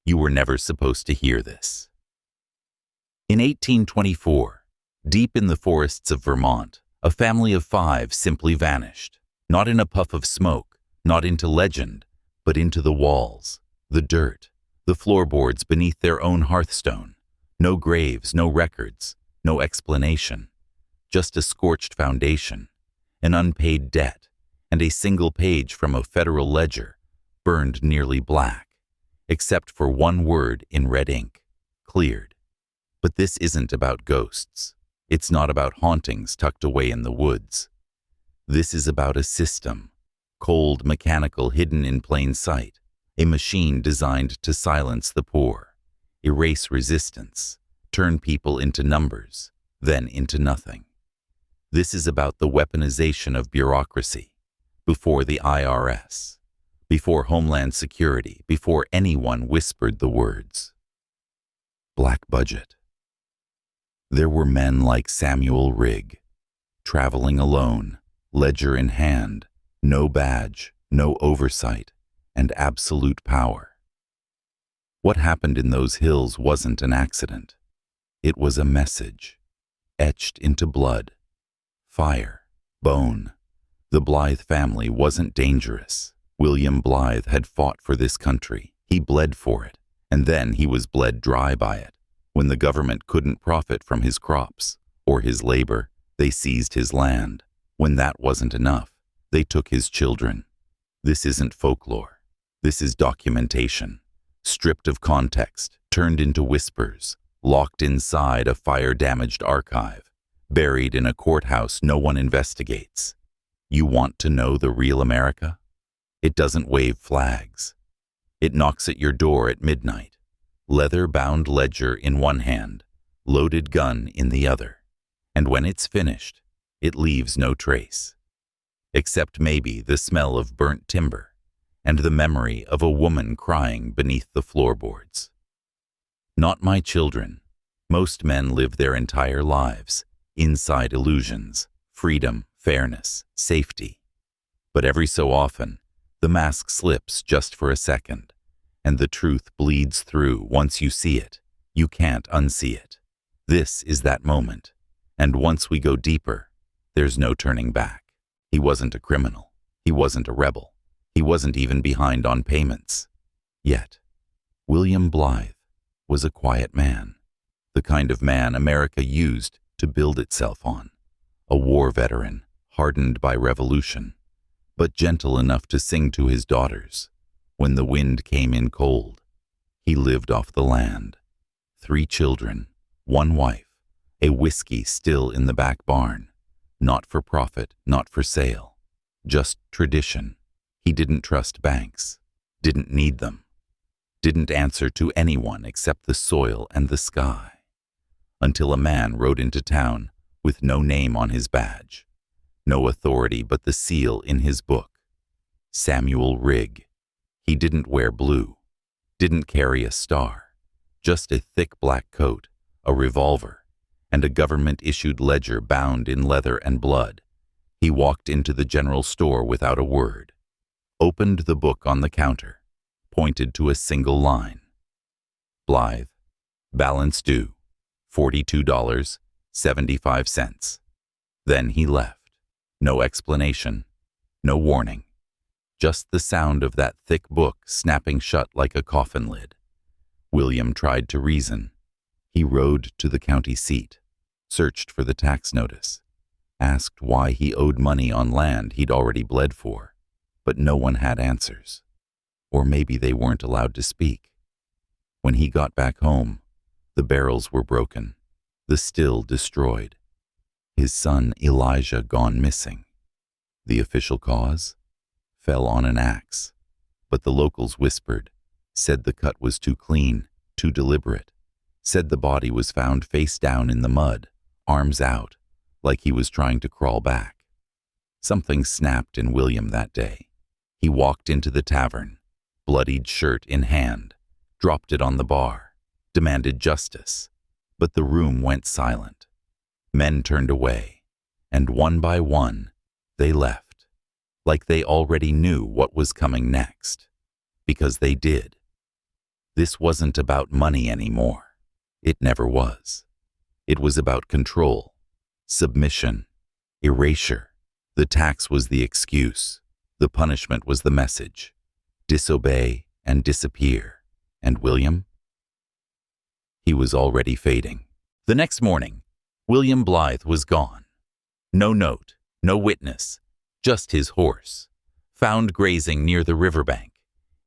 You were never supposed to hear this. In 1824, deep in the forests of Vermont, a family of 5 simply vanished, not in a puff of smoke, not into legend, but into the walls, the dirt, the floorboards beneath their own hearthstone. No graves, no records, no explanation, just a scorched foundation, an unpaid debt, and a single page from a federal ledger burned nearly black, except for one word in red ink, cleared. But this isn't about ghosts. It's not about hauntings tucked away in the woods. This is about a system, cold, mechanical, hidden in plain sight, a machine designed to silence the poor, erase resistance, turn people into numbers, then into nothing. This is about the weaponization of bureaucracy, before the IRS, before Homeland Security, before anyone whispered the words. Black budget. There were men like Samuel Rigg, traveling alone, ledger in hand, no badge, no oversight, and absolute power. What happened in those hills wasn't an accident. It was a message, etched into blood, fire, bone. The Blythe family wasn't dangerous. William Blythe had fought for this country. He bled for it, and then he was bled dry by it. When the government couldn't profit from his crops or his labor, they seized his land. When that wasn't enough, they took his children. This isn't folklore. This is documentation, stripped of context, turned into whispers, locked inside a fire-damaged archive, buried in a courthouse no one investigates. You want to know the real America? It doesn't wave flags. It knocks at your door at midnight. Leather-bound ledger in one hand, loaded gun in the other. And when it's finished, it leaves no trace. Except maybe the smell of burnt timber and the memory of a woman crying beneath the floorboards. Not my children. Most men live their entire lives inside illusions, freedom, fairness, safety. But every so often, the mask slips just for a second, and the truth bleeds through. Once you see it, you can't unsee it. This is that moment, and once we go deeper, there's no turning back. He wasn't a criminal. He wasn't a rebel. He wasn't even behind on payments. Yet, William Blythe was a quiet man, the kind of man America used to build itself on. A war veteran, hardened by revolution, but gentle enough to sing to his daughters when the wind came in cold. He lived off the land. 3 children, 1 wife, a whiskey still in the back barn. Not for profit, not for sale. Just tradition. He didn't trust banks. Didn't need them. Didn't answer to anyone except the soil and the sky. Until a man rode into town with no name on his badge. No authority but the seal in his book. Samuel Rigg. He didn't wear blue, didn't carry a star, just a thick black coat, a revolver, and a government-issued ledger bound in leather and blood. He walked into the general store without a word, opened the book on the counter, pointed to a single line. Blythe, balance due, $42.75. Then he left. No explanation, no warning. Just the sound of that thick book snapping shut like a coffin lid. William tried to reason. He rode to the county seat, searched for the tax notice, asked why he owed money on land he'd already bled for, but no one had answers. Or maybe they weren't allowed to speak. When he got back home, the barrels were broken, the still destroyed. His son Elijah gone missing. The official cause? Fell on an axe, but the locals whispered, said the cut was too clean, too deliberate, said the body was found face down in the mud, arms out, like he was trying to crawl back. Something snapped in William that day. He walked into the tavern, bloodied shirt in hand, dropped it on the bar, demanded justice, but the room went silent. Men turned away, and one by one, they left. Like they already knew what was coming next, because they did. This wasn't about money anymore. It never was. It was about control, submission, erasure. The tax was the excuse. The punishment was the message. Disobey and disappear. And William? He was already fading. The next morning, William Blythe was gone. No note, no witness, just his horse, found grazing near the riverbank,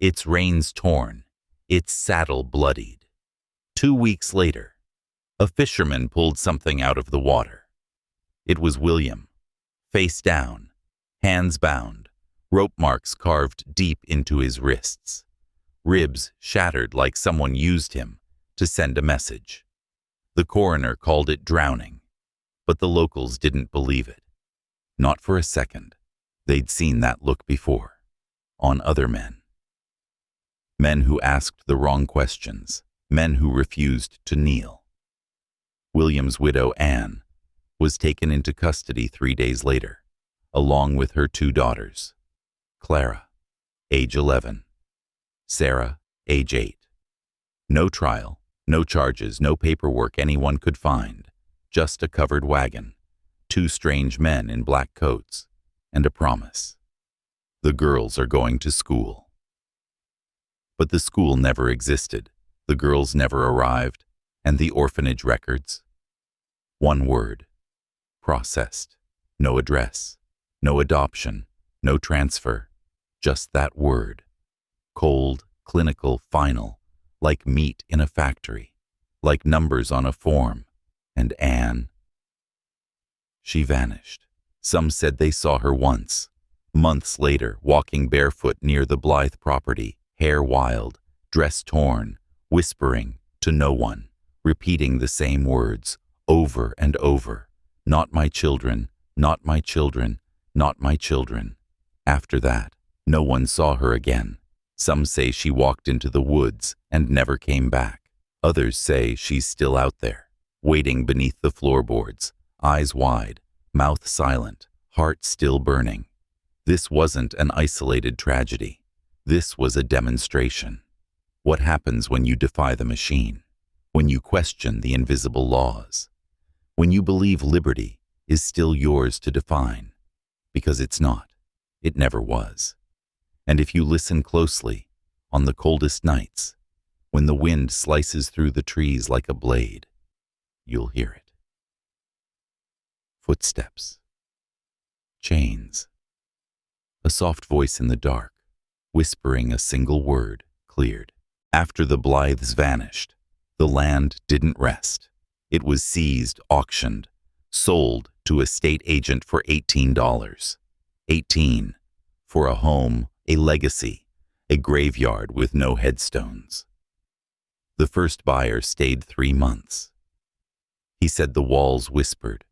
its reins torn, its saddle bloodied. 2 weeks later, a fisherman pulled something out of the water. It was William, face down, hands bound, rope marks carved deep into his wrists, ribs shattered like someone used him to send a message. The coroner called it drowning, but the locals didn't believe it. Not for a second. They'd seen that look before, on other men. Men who asked the wrong questions, men who refused to kneel. William's widow, Anne, was taken into custody 3 days later, along with her 2 daughters, Clara, age 11, Sarah, age 8. No trial, no charges, no paperwork anyone could find, just a covered wagon, 2 strange men in black coats, and a promise. The girls are going to school. But the school never existed, the girls never arrived, and the orphanage records? One word, processed. No address, no adoption, no transfer, just that word. Cold, clinical, final, like meat in a factory, like numbers on a form. And Anne? She vanished. Some said they saw her once, months later, walking barefoot near the Blythe property, hair wild, dress torn, whispering to no one, repeating the same words over and over. Not my children, not my children, not my children. After that, no one saw her again. Some say she walked into the woods and never came back. Others say she's still out there, waiting beneath the floorboards, eyes wide, mouth silent, heart still burning. This wasn't an isolated tragedy. This was a demonstration. What happens when you defy the machine? When you question the invisible laws? When you believe liberty is still yours to define? Because it's not. It never was. And if you listen closely, on the coldest nights, when the wind slices through the trees like a blade, you'll hear it. Footsteps. Chains. A soft voice in the dark, whispering a single word, cleared. After the Blythes vanished, the land didn't rest. It was seized, auctioned, sold to a state agent for $18. 18 for a home, a legacy, a graveyard with no headstones. The first buyer stayed 3 months. He said the walls whispered.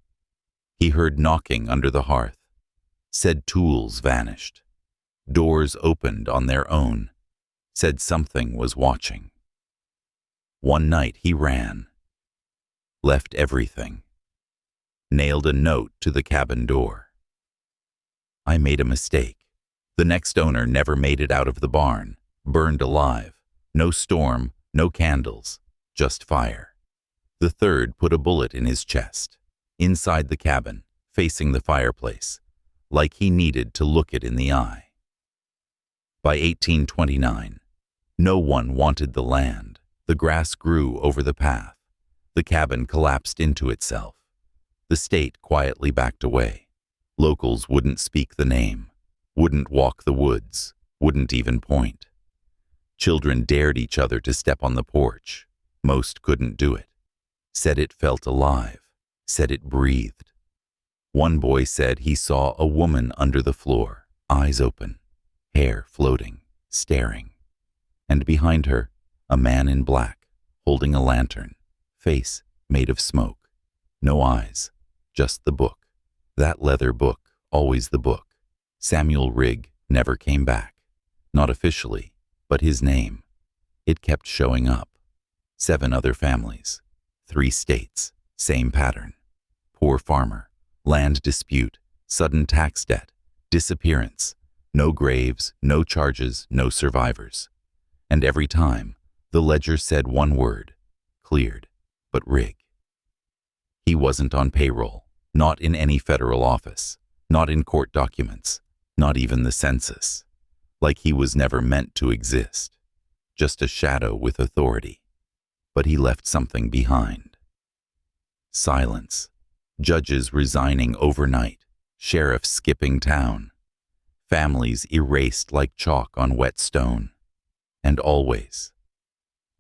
He heard knocking under the hearth, said tools vanished. Doors opened on their own, said something was watching. One night he ran, left everything, nailed a note to the cabin door. I made a mistake. The next owner never made it out of the barn, burned alive. No storm, no candles, just fire. The third put a bullet in his chest, inside the cabin, facing the fireplace, like he needed to look it in the eye. By 1829, no one wanted the land. The grass grew over the path. The cabin collapsed into itself. The state quietly backed away. Locals wouldn't speak the name, wouldn't walk the woods, wouldn't even point. Children dared each other to step on the porch. Most couldn't do it. Said it felt alive, said it breathed. One boy said he saw a woman under the floor, eyes open, hair floating, staring. And behind her, a man in black, holding a lantern, face made of smoke. No eyes, just the book. That leather book, always the book. Samuel Rigg never came back. Not officially, but his name. It kept showing up. 7 other families, 3 states, same pattern. Poor farmer, land dispute, sudden tax debt, disappearance, no graves, no charges, no survivors. And every time, The ledger said one word, cleared, but Rig. He wasn't on payroll, not in any federal office, not in court documents, not even the census. Like he was never meant to exist, just a shadow with authority. But he left something behind. Silence, judges resigning overnight, sheriffs skipping town, families erased like chalk on wet stone. And always,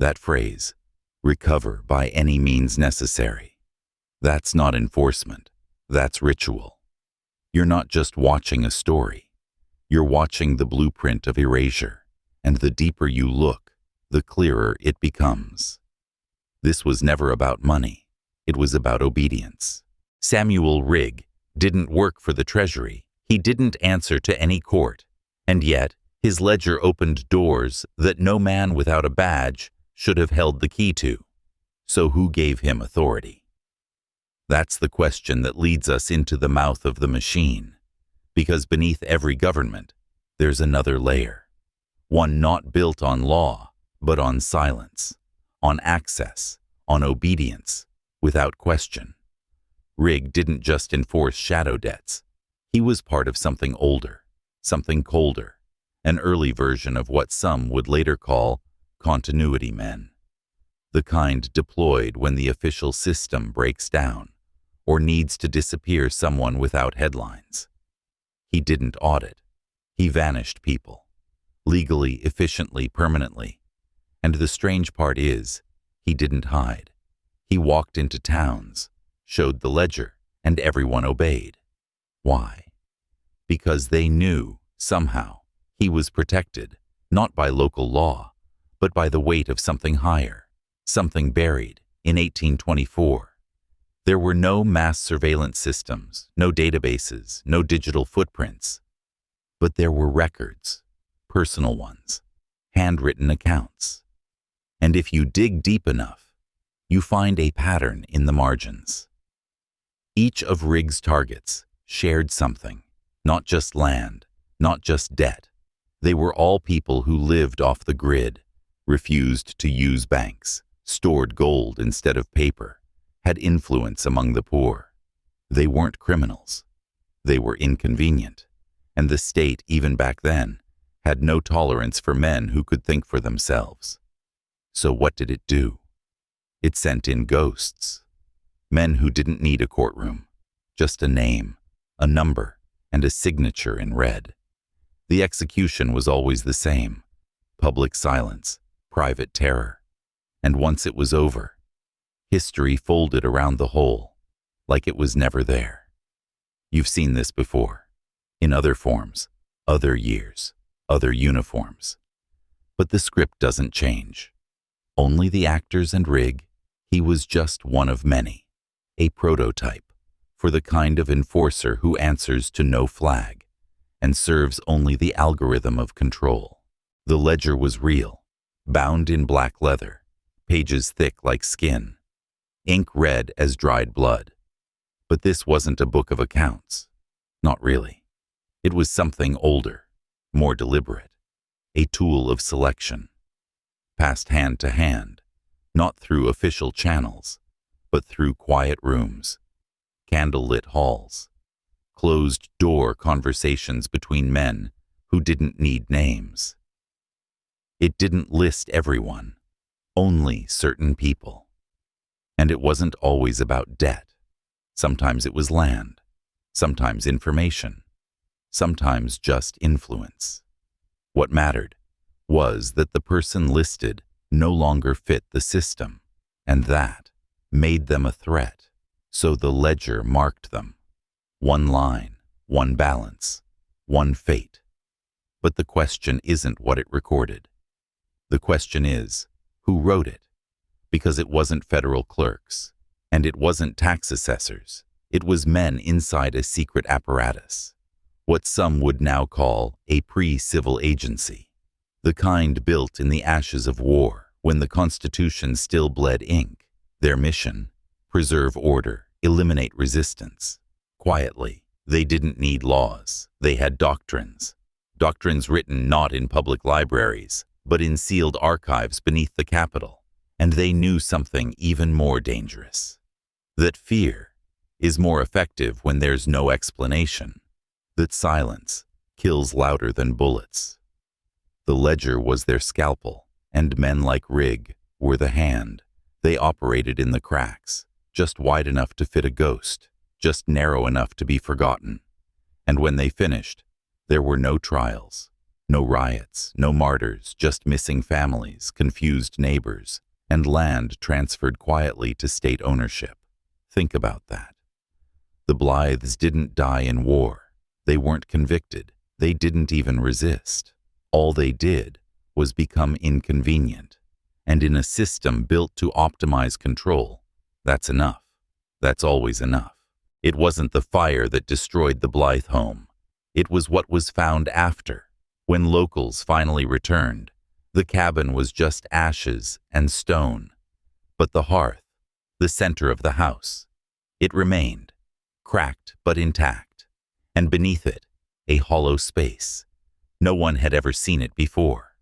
that phrase, recover by any means necessary. That's not enforcement, that's ritual. You're not just watching a story, you're watching the blueprint of erasure, and the deeper you look, the clearer it becomes. This was never about money, it was about obedience. Samuel Rig didn't work for the Treasury, he didn't answer to any court, and yet his ledger opened doors that no man without a badge should have held the key to. So who gave him authority? That's the question that leads us into the mouth of the machine, because beneath every government, there's another layer, one not built on law, but on silence, on access, on obedience, without question. Rig didn't just enforce shadow debts. He was part of something older, something colder, an early version of what some would later call continuity men. The kind deployed when the official system breaks down or needs to disappear someone without headlines. He didn't audit. He vanished people, legally, efficiently, permanently. And the strange part is, he didn't hide. He walked into towns, showed the ledger, and everyone obeyed. Why? Because they knew, somehow, he was protected, not by local law, but by the weight of something higher, something buried in 1824. There were no mass surveillance systems, no databases, no digital footprints. But there were records, personal ones, handwritten accounts. And if you dig deep enough, you find a pattern in the margins. Each of Rig's targets shared something, not just land, not just debt. They were all people who lived off the grid, refused to use banks, stored gold instead of paper, had influence among the poor. They weren't criminals. They were inconvenient. And the state, even back then, had no tolerance for men who could think for themselves. So what did it do? It sent in ghosts. Men who didn't need a courtroom, just a name, a number, and a signature in red. The execution was always the same: public silence, private terror. And once it was over, history folded around the whole, like it was never there. You've seen this before, in other forms, other years, other uniforms. But the script doesn't change. Only the actors and Rig. He was just one of many, a prototype for the kind of enforcer who answers to no flag and serves only the algorithm of control. The ledger was real, bound in black leather, pages thick like skin, ink red as dried blood. But this wasn't a book of accounts. Not really. It was something older, more deliberate, a tool of selection, passed hand to hand, not through official channels, but through quiet rooms, candlelit halls, closed-door conversations between men who didn't need names. It didn't list everyone, only certain people. And it wasn't always about debt. Sometimes it was land, sometimes information, sometimes just influence. What mattered was that the person listed no longer fit the system, and that made them a threat. So the ledger marked them. One line, one balance, one fate. But the question isn't what it recorded. The question is, who wrote it? Because it wasn't federal clerks, and it wasn't tax assessors. It was men inside a secret apparatus, what some would now call a pre-civil agency, the kind built in the ashes of war when the Constitution still bled ink. Their mission: preserve order, eliminate resistance. Quietly, they didn't need laws. They had doctrines. Doctrines written not in public libraries, but in sealed archives beneath the Capitol, and they knew something even more dangerous. That fear is more effective when there's no explanation, that silence kills louder than bullets. The ledger was their scalpel, and men like Rigg were the hand. They operated in the cracks, just wide enough to fit a ghost, just narrow enough to be forgotten. And when they finished, there were no trials, no riots, no martyrs, just missing families, confused neighbors, and land transferred quietly to state ownership. Think about that. The Blythes didn't die in war. They weren't convicted. They didn't even resist. All they did was become inconvenient. And in a system built to optimize control, that's enough. That's always enough. It wasn't the fire that destroyed the Blythe home. It was what was found after. When locals finally returned, the cabin was just ashes and stone. But the hearth, the center of the house, it remained, cracked but intact. And beneath it, a hollow space. No one had ever seen it before.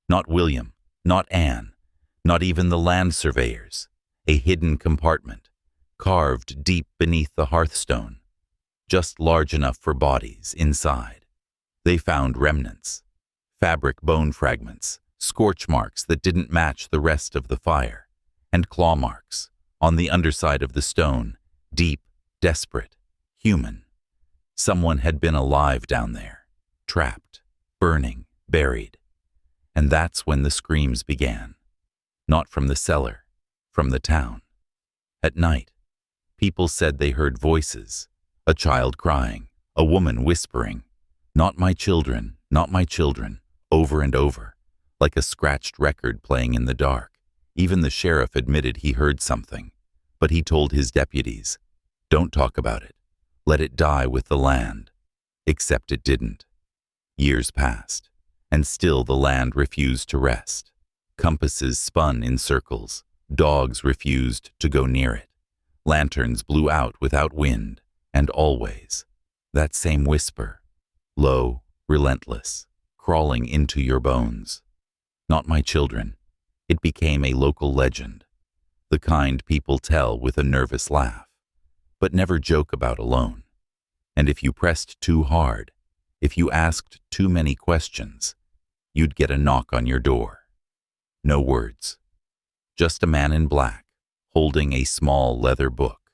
Not William, not Anne, not even the land surveyors. A hidden compartment, carved deep beneath the hearthstone, just large enough for bodies inside. They found remnants, fabric bone fragments, scorch marks that didn't match the rest of the fire, and claw marks on the underside of the stone, deep, desperate, human. Someone had been alive down there, trapped, burning, buried. And that's when the screams began. Not from the cellar, from the town. At night, people said they heard voices, a child crying, a woman whispering, "Not my children, not my children," over and over, like a scratched record playing in the dark. Even the sheriff admitted he heard something, but he told his deputies, "Don't talk about it. Let it die with the land." Except it didn't. Years passed, and still the land refused to rest. Compasses spun in circles. Dogs refused to go near it. Lanterns blew out without wind, and always that same whisper, low, relentless, crawling into your bones. Not my children. It became a local legend, the kind people tell with a nervous laugh, but never joke about alone. And if you pressed too hard, if you asked too many questions, you'd get a knock on your door. No words. Just a man in black, holding a small leather book.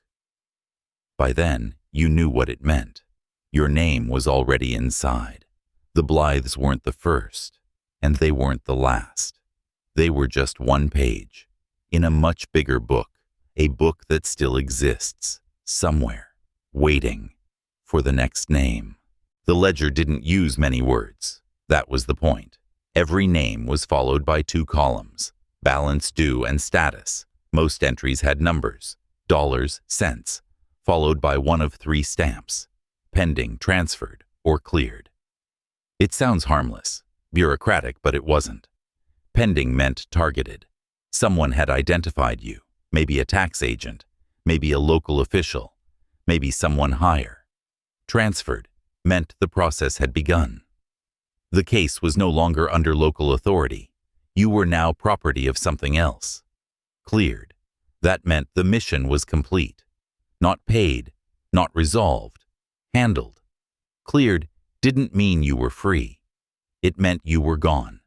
By then, you knew what it meant. Your name was already inside. The Blythes weren't the first, and they weren't the last. They were just one page, in a much bigger book, a book that still exists, somewhere, waiting for the next name. The ledger didn't use many words. That was the point. Every name was followed by 2 columns, balance due and status. Most entries had numbers, dollars, cents, followed by one of 3 stamps, pending, transferred, or cleared. It sounds harmless, bureaucratic, but it wasn't. Pending meant targeted. Someone had identified you, maybe a tax agent, maybe a local official, maybe someone higher. Transferred meant the process had begun. The case was no longer under local authority. You were now property of something else. Cleared. That meant the mission was complete. Not paid, not resolved, handled. Cleared didn't mean you were free. It meant you were gone,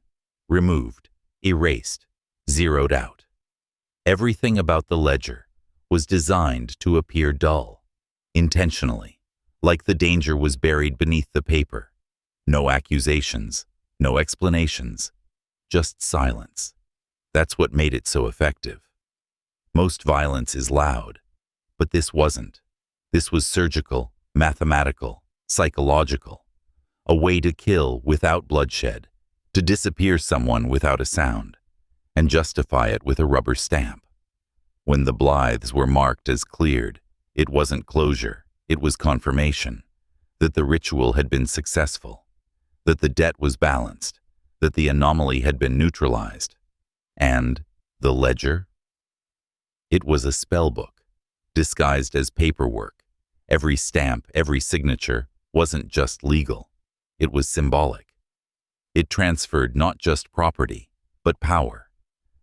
removed, erased, zeroed out. Everything about the ledger was designed to appear dull, intentionally, like the danger was buried beneath the paper. No accusations, no explanations, just silence. That's what made it so effective. Most violence is loud, but this wasn't. This was surgical, mathematical, psychological. A way to kill without bloodshed, to disappear someone without a sound, and justify it with a rubber stamp. When the Blythes were marked as cleared, it wasn't closure, it was confirmation that the ritual had been successful, that the debt was balanced, that the anomaly had been neutralized. And the ledger? It was a spell book, disguised as paperwork. Every stamp, every signature wasn't just legal. It was symbolic. It transferred not just property, but power.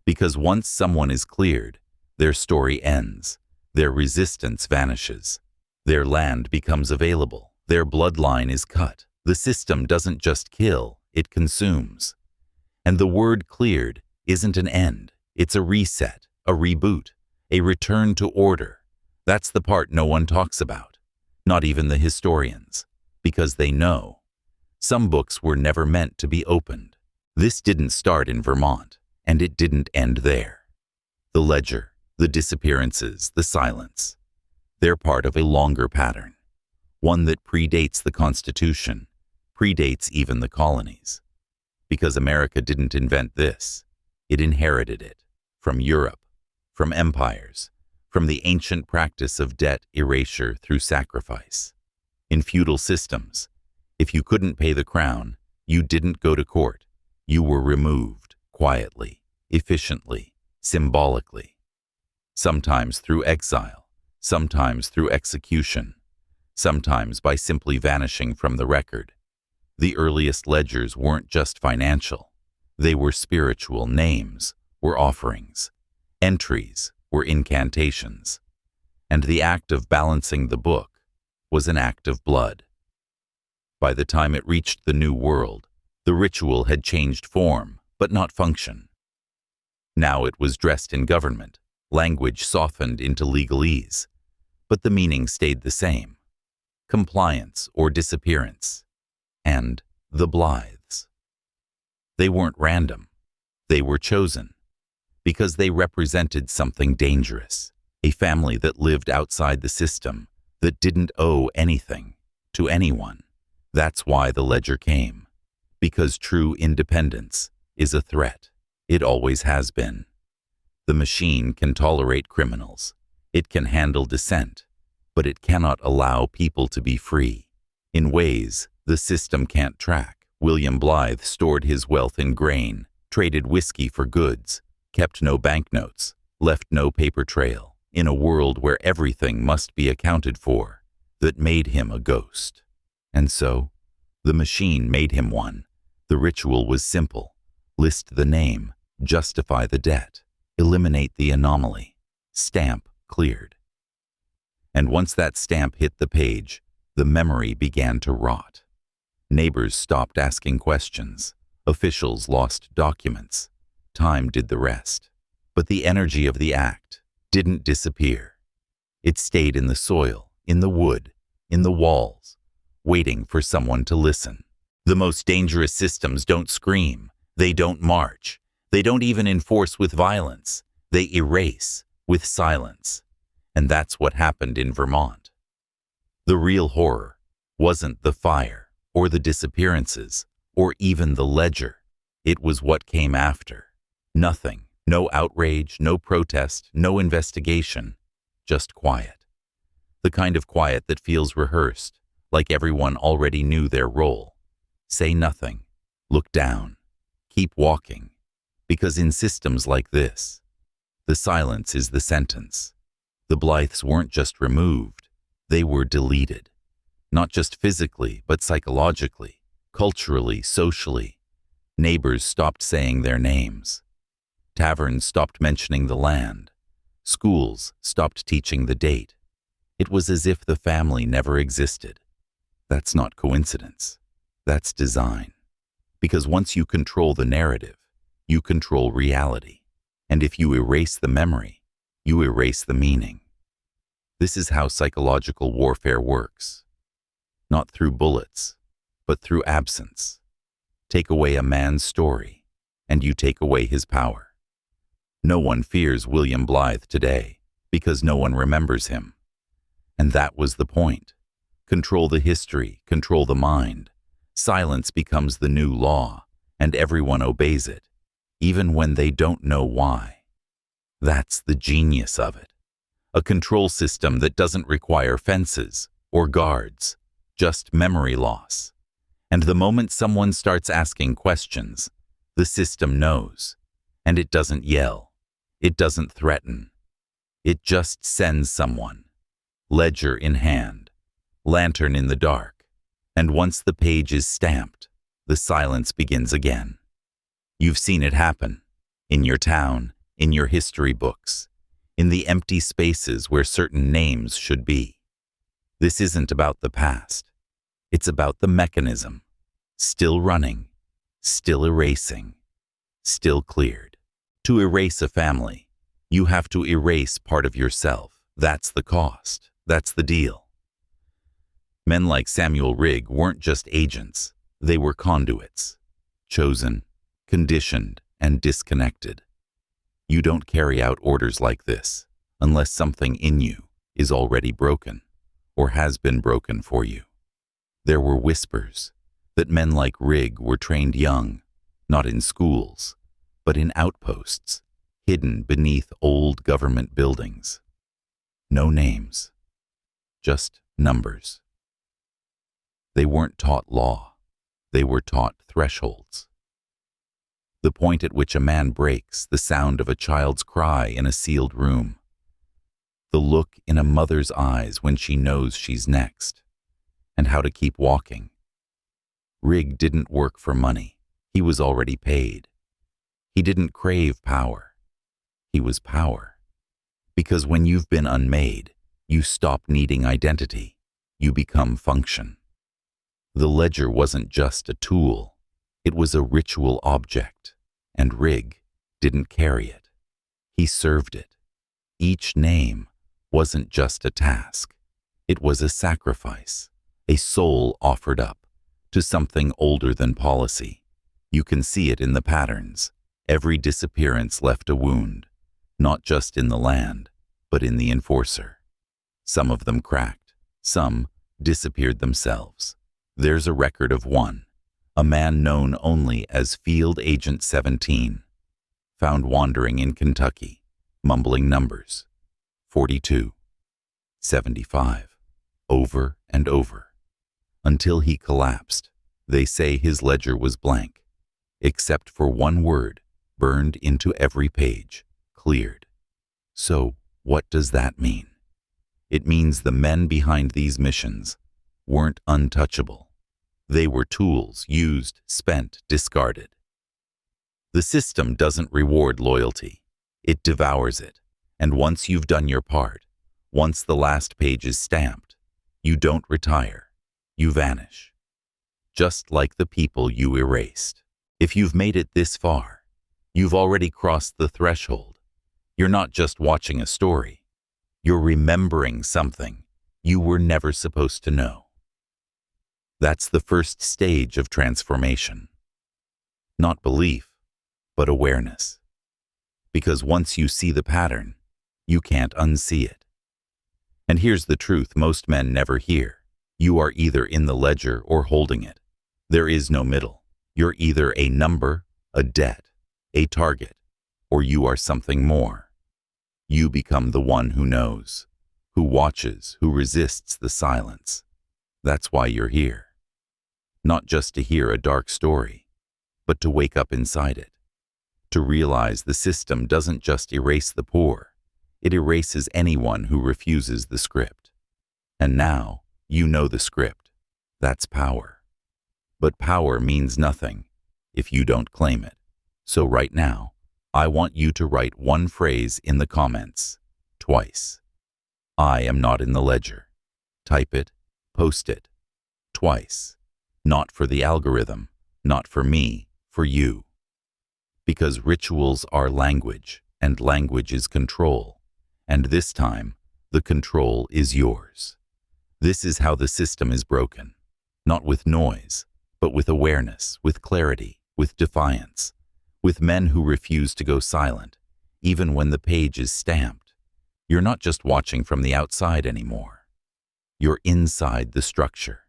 Because once someone is cleared, their story ends, their resistance vanishes, their land becomes available, their bloodline is cut. The system doesn't just kill, it consumes. And the word cleared isn't an end, it's a reset, a reboot, a return to order. That's the part no one talks about, not even the historians, because they know. Some books were never meant to be opened. This didn't start in Vermont, and it didn't end there. The ledger, the disappearances, the silence, they're part of a longer pattern, one that predates the Constitution, predates even the colonies. Because America didn't invent this, it inherited it from Europe, from empires, from the ancient practice of debt erasure through sacrifice. In feudal systems, if you couldn't pay the crown, you didn't go to court. You were removed quietly, efficiently, symbolically. Sometimes through exile, sometimes through execution, sometimes by simply vanishing from the record. The earliest ledgers weren't just financial. They were spiritual. Names were offerings. Entries were incantations. And the act of balancing the book was an act of blood. By the time it reached the New World, the ritual had changed form, but not function. Now it was dressed in government, language softened into legalese, but the meaning stayed the same: compliance or disappearance. And the Blythes. They weren't random. They were chosen because they represented something dangerous, a family that lived outside the system, that didn't owe anything to anyone. That's why the ledger came, because true independence is a threat. It always has been. The machine can tolerate criminals. It can handle dissent, but it cannot allow people to be free in ways the system can't track. William Blythe stored his wealth in grain, traded whiskey for goods, kept no banknotes, left no paper trail, in a world where everything must be accounted for, that made him a ghost. And so, the machine made him one. The ritual was simple: list the name, justify the debt, eliminate the anomaly, stamp cleared. And once that stamp hit the page, the memory began to rot. Neighbors stopped asking questions. Officials lost documents. Time did the rest. But the energy of the act didn't disappear. It stayed in the soil, in the wood, in the walls, waiting for someone to listen. The most dangerous systems don't scream. They don't march. They don't even enforce with violence. They erase with silence. And that's what happened in Vermont. The real horror wasn't the fire, or the disappearances, or even the ledger. It was what came after. Nothing. No outrage, no protest, no investigation. Just quiet. The kind of quiet that feels rehearsed, like everyone already knew their role. Say nothing. Look down. Keep walking. Because in systems like this, the silence is the sentence. The Blythes weren't just removed, they were deleted. Not just physically, but psychologically, culturally, socially. Neighbors stopped saying their names. Taverns stopped mentioning the land. Schools stopped teaching the date. It was as if the family never existed. That's not coincidence. That's design. Because once you control the narrative, you control reality. And if you erase the memory, you erase the meaning. This is how psychological warfare works. Not through bullets, but through absence. Take away a man's story, and you take away his power. No one fears William Blythe today, because no one remembers him. And that was the point. Control the history, control the mind. Silence becomes the new law, and everyone obeys it, even when they don't know why. That's the genius of it. A control system that doesn't require fences or guards, just memory loss. And the moment someone starts asking questions, the system knows. And it doesn't yell. It doesn't threaten. It just sends someone. Ledger in hand, lantern in the dark. And once the page is stamped, the silence begins again. You've seen it happen. In your town, in your history books, in the empty spaces where certain names should be. This isn't about the past. It's about the mechanism. Still running, still erasing, still cleared. To erase a family, you have to erase part of yourself. That's the cost. That's the deal. Men like Samuel Rigg weren't just agents. They were conduits. Chosen, conditioned, and disconnected. You don't carry out orders like this unless something in you is already broken or has been broken for you. There were whispers that men like Rigg were trained young, not in schools, but in outposts, hidden beneath old government buildings. No names, just numbers. They weren't taught law, they were taught thresholds. The point at which a man breaks the sound of a child's cry in a sealed room. The look in a mother's eyes when she knows she's next, and how to keep walking. Rigg didn't work for money. He was already paid. He didn't crave power. He was power. Because when you've been unmade, you stop needing identity. You become function. The ledger wasn't just a tool. It was a ritual object, and Rigg didn't carry it. He served it. Each name wasn't just a task. It was a sacrifice, a soul offered up to something older than policy. You can see it in the patterns. Every disappearance left a wound, not just in the land, but in the enforcer. Some of them cracked, some disappeared themselves. There's a record of one, a man known only as Field Agent 17, found wandering in Kentucky, mumbling numbers, 42, 75, over and over, until he collapsed. They say his ledger was blank, except for one word burned into every page, cleared. So, what does that mean? It means the men behind these missions weren't untouchable. They were tools used, spent, discarded. The system doesn't reward loyalty. It devours it. And once you've done your part, once the last page is stamped, you don't retire. You vanish. Just like the people you erased. If you've made it this far, you've already crossed the threshold. You're not just watching a story. You're remembering something you were never supposed to know. That's the first stage of transformation. Not belief, but awareness. Because once you see the pattern, you can't unsee it. And here's the truth most men never hear. You are either in the ledger or holding it. There is no middle. You're either a number, a debt, a target, or you are something more. You become the one who knows, who watches, who resists the silence. That's why you're here. Not just to hear a dark story, but to wake up inside it. To realize the system doesn't just erase the poor, it erases anyone who refuses the script. And now, you know the script. That's power. But power means nothing if you don't claim it. So right now, I want you to write one phrase in the comments, twice. I am not in the ledger. Type it, post it, twice. Not for the algorithm, not for me, for you. Because rituals are language, and language is control. And this time, the control is yours. This is how the system is broken. Not with noise, but with awareness, with clarity, with defiance. With men who refuse to go silent, even when the page is stamped. You're not just watching from the outside anymore. You're inside the structure.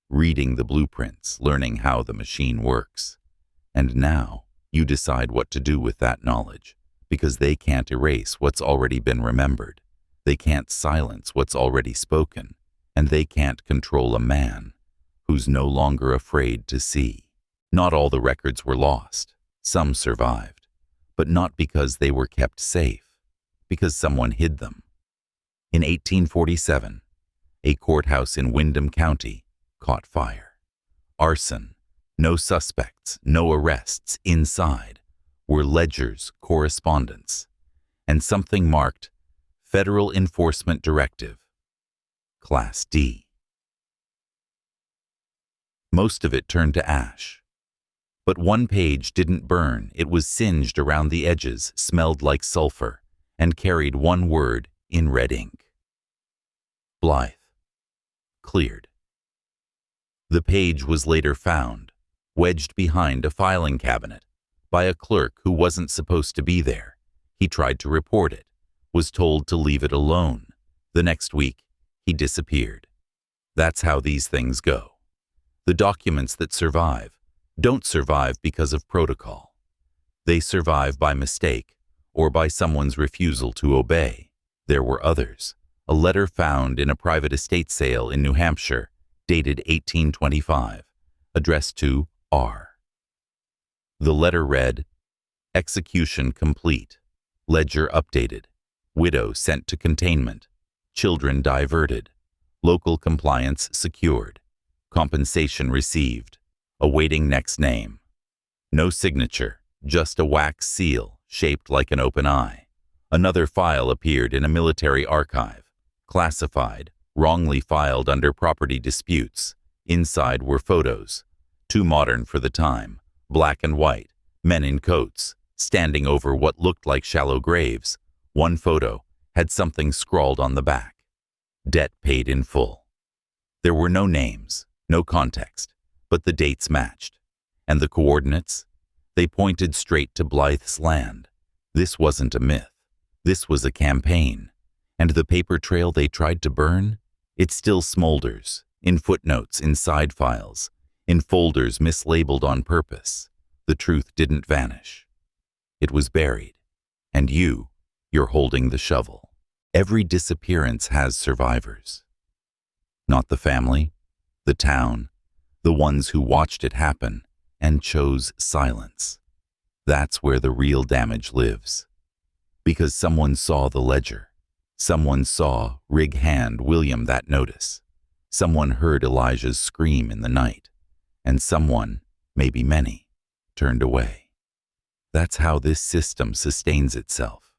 Reading the blueprints, learning how the machine works. And now, you decide what to do with that knowledge, because they can't erase what's already been remembered. They can't silence what's already spoken, and they can't control a man who's no longer afraid to see. Not all the records were lost. Some survived, but not because they were kept safe, because someone hid them. In 1847, a courthouse in Windham County caught fire. Arson, No suspects, no arrests. Inside were ledgers, correspondence, and something marked Federal Enforcement Directive, Class D. Most of it turned to ash. But one page didn't burn. It was singed around the edges, smelled like sulfur, and carried one word in red ink. Blythe. Cleared. The page was later found, wedged behind a filing cabinet, by a clerk who wasn't supposed to be there. He tried to report it, was told to leave it alone. The next week, he disappeared. That's how these things go. The documents that survive don't survive because of protocol. They survive by mistake or by someone's refusal to obey. There were others. A letter found in a private estate sale in New Hampshire, dated 1825, addressed to R. The letter read, "Execution complete. Ledger updated. Widow sent to containment. Children diverted. Local compliance secured. Compensation received. Awaiting next name." No signature, just a wax seal shaped like an open eye. Another file appeared in a military archive. Classified, wrongly filed under property disputes. Inside were photos, too modern for the time, black and white, men in coats, standing over what looked like shallow graves. One photo had something scrawled on the back. Debt paid in full. There were no names, no context, but the dates matched. And the coordinates? They pointed straight to Blythe's land. This wasn't a myth. This was a campaign. And the paper trail they tried to burn? It still smolders, in footnotes, in side files, in folders mislabeled on purpose. The truth didn't vanish. It was buried. And you're holding the shovel. Every disappearance has survivors. Not the family, the town, the ones who watched it happen and chose silence. That's where the real damage lives. Because someone saw the ledger. Someone saw Rig hand William that notice. Someone heard Elijah's scream in the night. And someone, maybe many, turned away. That's how this system sustains itself.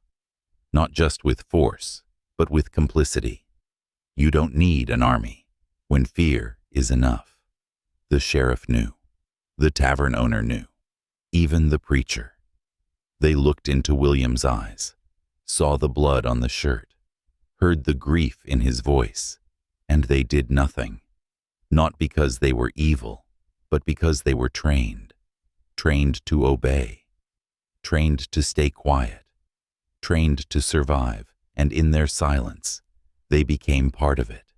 Not just with force, but with complicity. You don't need an army when fear is enough. The sheriff knew. The tavern owner knew. Even the preacher. They looked into William's eyes, saw the blood on the shirt, heard the grief in his voice, and they did nothing. Not because they were evil, but because they were trained. Trained to obey. Trained to stay quiet. Trained to survive, and in their silence, they became part of it.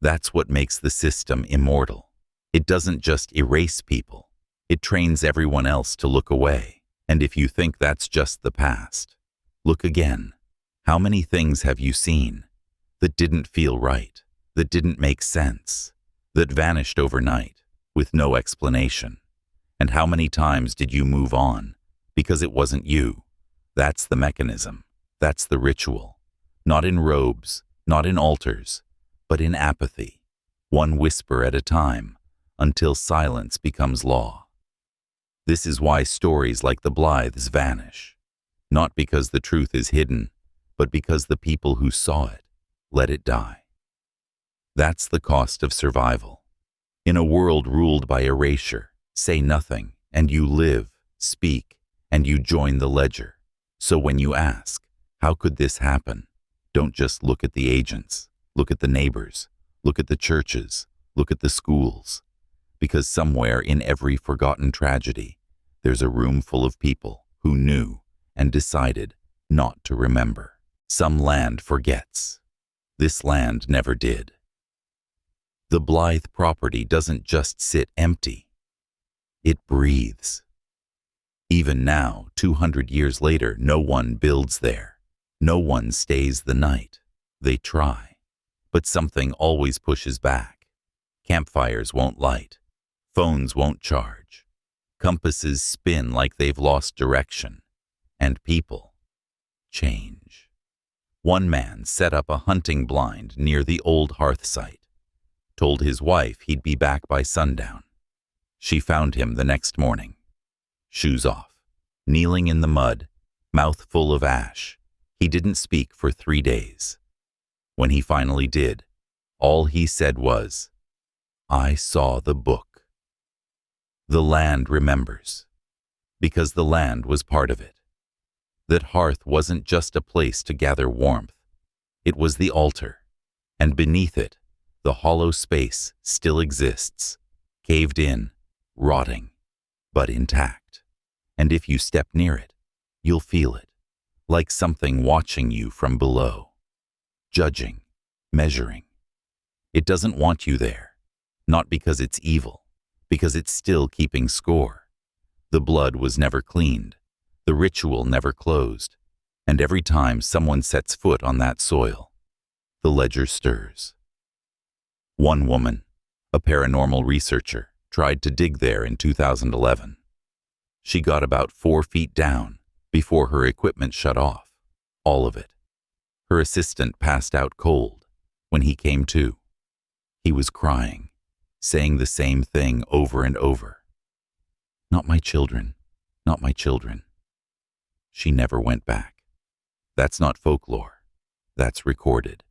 That's what makes the system immortal. It doesn't just erase people. It trains everyone else to look away. And if you think that's just the past, look again. How many things have you seen that didn't feel right, that didn't make sense, that vanished overnight with no explanation? And how many times did you move on because it wasn't you? That's the mechanism. That's the ritual. Not in robes, not in altars, but in apathy. One whisper at a time, until silence becomes law. This is why stories like the Blythes vanish. Not because the truth is hidden, but because the people who saw it let it die. That's the cost of survival. In a world ruled by erasure, say nothing, and you live, speak, and you join the ledger. So when you ask, how could this happen? Don't just look at the agents. Look at the neighbors. Look at the churches. Look at the schools. Because somewhere in every forgotten tragedy, there's a room full of people who knew and decided not to remember. Some land forgets. This land never did. The Blythe property doesn't just sit empty. It breathes. Even now, 200 years later, no one builds there. No one stays the night. They try. But something always pushes back. Campfires won't light. Phones won't charge. Compasses spin like they've lost direction. And people change. One man set up a hunting blind near the old Hearth site. Told his wife he'd be back by sundown. She found him the next morning, shoes off, kneeling in the mud, mouth full of ash. He didn't speak for 3 days. When he finally did, all he said was, "I saw the book." The land remembers, because the land was part of it. That hearth wasn't just a place to gather warmth. It was the altar, and beneath it, the hollow space still exists, caved in, rotting, but intact. And if you step near it, you'll feel it, like something watching you from below, judging, measuring. It doesn't want you there, not because it's evil, because it's still keeping score. The blood was never cleaned, the ritual never closed, and every time someone sets foot on that soil, the ledger stirs. One woman, a paranormal researcher, tried to dig there in 2011. She got about 4 feet down before her equipment shut off, all of it. Her assistant passed out cold when he came to. He was crying, saying the same thing over and over. "Not my children, not my children." She never went back. That's not folklore. That's recorded.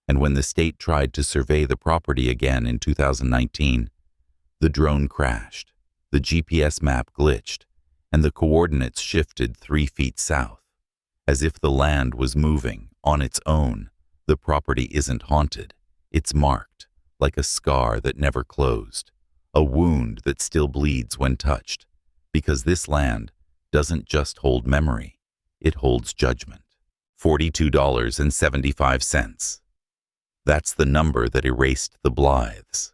And when the state tried to survey the property again in 2019, the drone crashed, the GPS map glitched, and the coordinates shifted 3 feet south. As if the land was moving on its own. The property isn't haunted. It's marked, like a scar that never closed, a wound that still bleeds when touched, because this land doesn't just hold memory, it holds judgment. $42.75. That's the number that erased the Blythes.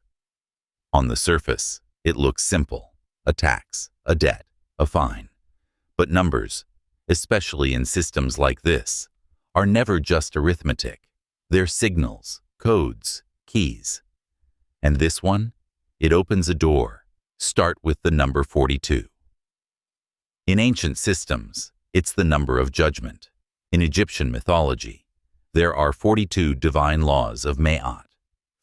On the surface, it looks simple, a tax, a debt, a fine. But numbers, especially in systems like this, are never just arithmetic. They're signals, codes, keys. And this one, it opens a door. Start with the number 42. In ancient systems, it's the number of judgment. In Egyptian mythology, there are 42 divine laws of Ma'at,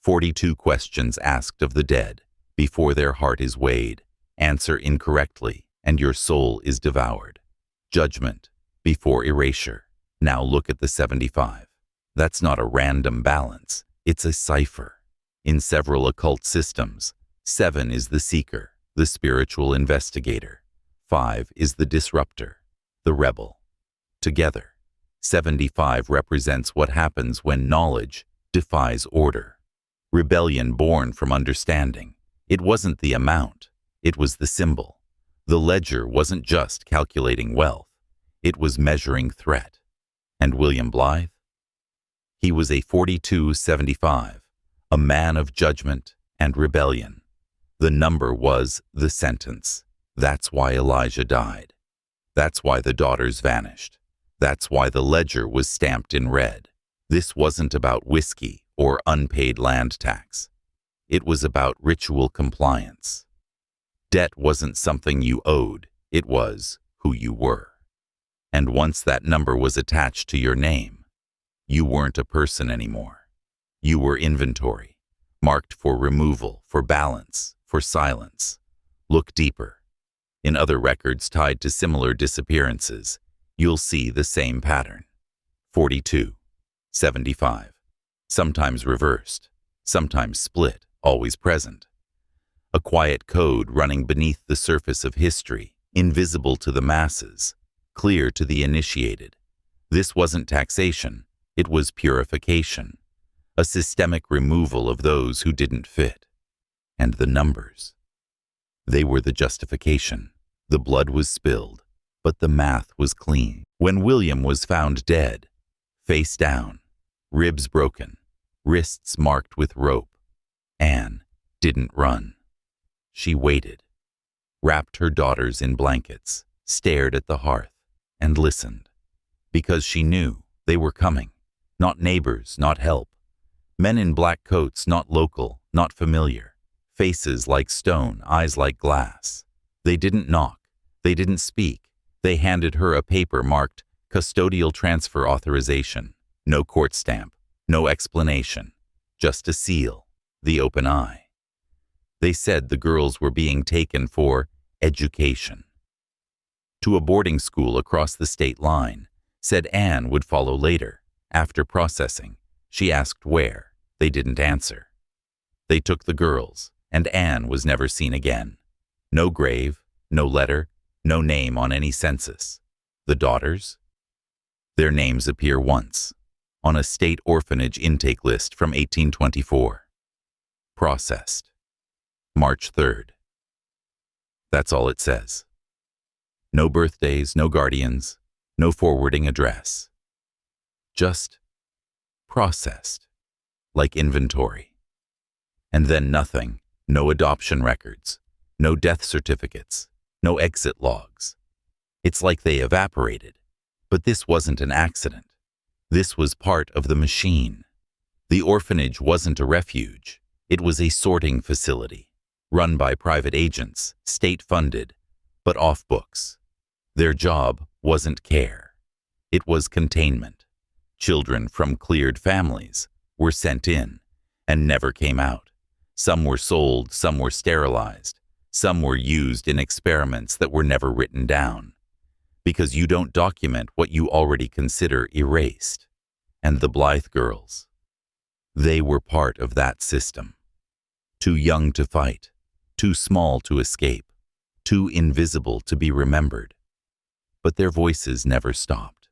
42 questions asked of the dead before their heart is weighed. Answer incorrectly, and your soul is devoured. Judgment before erasure. Now look at the 75. That's not a random balance, it's a cipher. In several occult systems, 7 is the seeker, the spiritual investigator. 5 is the disruptor, the rebel. Together, 75 represents what happens when knowledge defies order. Rebellion born from understanding. It wasn't the amount, it was the symbol. The ledger wasn't just calculating wealth, it was measuring threat. And William Blythe? He was a 4275, a man of judgment and rebellion. The number was the sentence. That's why Elijah died. That's why the daughters vanished. That's why the ledger was stamped in red. This wasn't about whiskey or unpaid land tax. It was about ritual compliance. Debt wasn't something you owed, it was who you were. And once that number was attached to your name, you weren't a person anymore. You were inventory, marked for removal, for balance, for silence. Look deeper. In other records tied to similar disappearances, you'll see the same pattern. 42, 75, sometimes reversed, sometimes split, always present. A quiet code running beneath the surface of history, invisible to the masses, clear to the initiated. This wasn't taxation, it was purification, a systemic removal of those who didn't fit. And the numbers. They were the justification. The blood was spilled, but the math was clean. When William was found dead, face down, ribs broken, wrists marked with rope, Anne didn't run. She waited, wrapped her daughters in blankets, stared at the hearth, and listened, because she knew they were coming. Not neighbors, not help. Men in black coats, not local, not familiar. Faces like stone, eyes like glass. They didn't knock. They didn't speak. They handed her a paper marked Custodial Transfer Authorization. No court stamp, no explanation. Just a seal, the open eye. They said the girls were being taken for education to a boarding school across the state line, said Anne would follow later. After processing, she asked where. They didn't answer. They took the girls, and Anne was never seen again. No grave, no letter, no name on any census. The daughters? Their names appear once, on a state orphanage intake list from 1824. Processed. March 3rd. That's all it says. No birthdays, no guardians, no forwarding address. Just processed, like inventory. And then nothing, no adoption records, no death certificates, no exit logs. It's like they evaporated. But this wasn't an accident. This was part of the machine. The orphanage wasn't a refuge. It was a sorting facility, run by private agents, state-funded, but off books. Their job wasn't care. It was containment. Children from cleared families were sent in and never came out. Some were sold, some were sterilized, some were used in experiments that were never written down. Because you don't document what you already consider erased. And the Blythe girls, they were part of that system. Too young to fight, too small to escape, too invisible to be remembered. But their voices never stopped.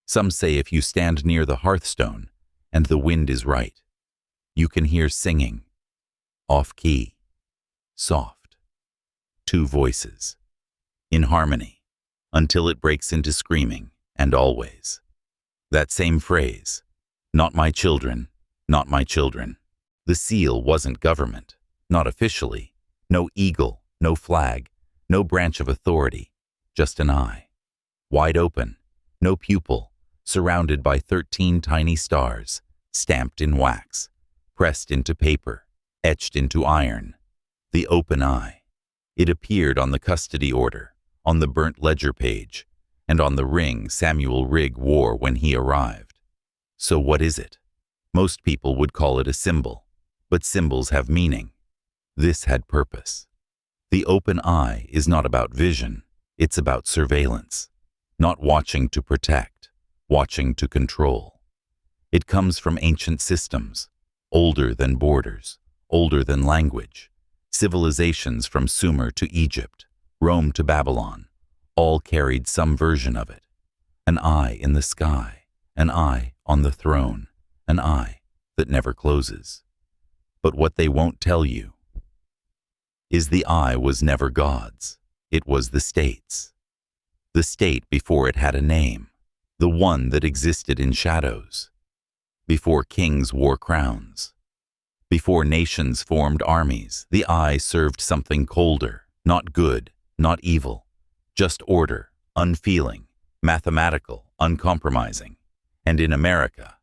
Some say if you stand near the hearthstone and the wind is right, you can hear singing, off-key, soft, two voices, in harmony, until it breaks into screaming, and always. That same phrase, not my children, not my children. The seal wasn't government, not officially, no eagle, no flag, no branch of authority, just an eye, wide open, no pupil, surrounded by 13 tiny stars, stamped in wax, pressed into paper, etched into iron. The open eye. It appeared on the custody order, on the burnt ledger page, and on the ring Samuel Rigg wore when he arrived. So what is it? Most people would call it a symbol, but symbols have meaning. This had purpose. The open eye is not about vision, it's about surveillance, not watching to protect, watching to control. It comes from ancient systems, older than borders, older than language. Civilizations from Sumer to Egypt, Rome to Babylon, all carried some version of it. An eye in the sky, an eye on the throne, an eye that never closes. But what they won't tell you is the eye was never God's, it was the state's. The state before it had a name, the one that existed in shadows, before kings wore crowns. Before nations formed armies, the eye served something colder, not good, not evil, just order, unfeeling, mathematical, uncompromising. And in America,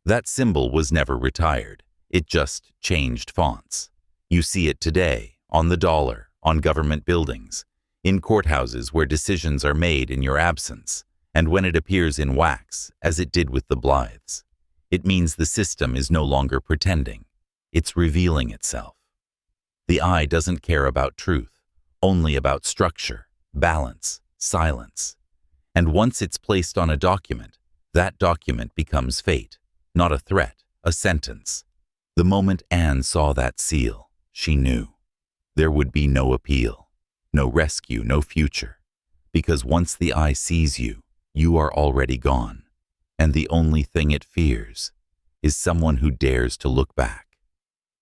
that symbol was never retired. It just changed fonts. You see it today, on the dollar, on government buildings, in courthouses where decisions are made in your absence, and when it appears in wax, as it did with the Blythes, it means the system is no longer pretending. It's revealing itself. The eye doesn't care about truth, only about structure, balance, silence. And once it's placed on a document, that document becomes fate, not a threat, a sentence. The moment Anne saw that seal, she knew. There would be no appeal, no rescue, no future. Because once the eye sees you, you are already gone. And the only thing it fears is someone who dares to look back.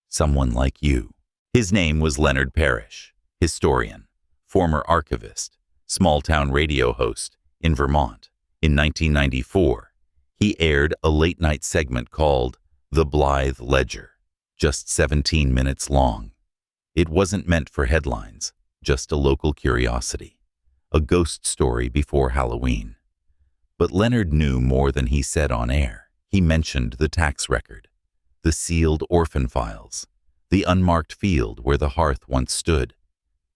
Someone like you. His name was Leonard Parrish, historian, former archivist, small-town radio host in Vermont. In 1994, he aired a late-night segment called The Blythe Ledger, just 17 minutes long. It wasn't meant for headlines, just a local curiosity, a ghost story before Halloween. But Leonard knew more than he said on air. He mentioned the tax record, the sealed orphan files, the unmarked field where the hearth once stood.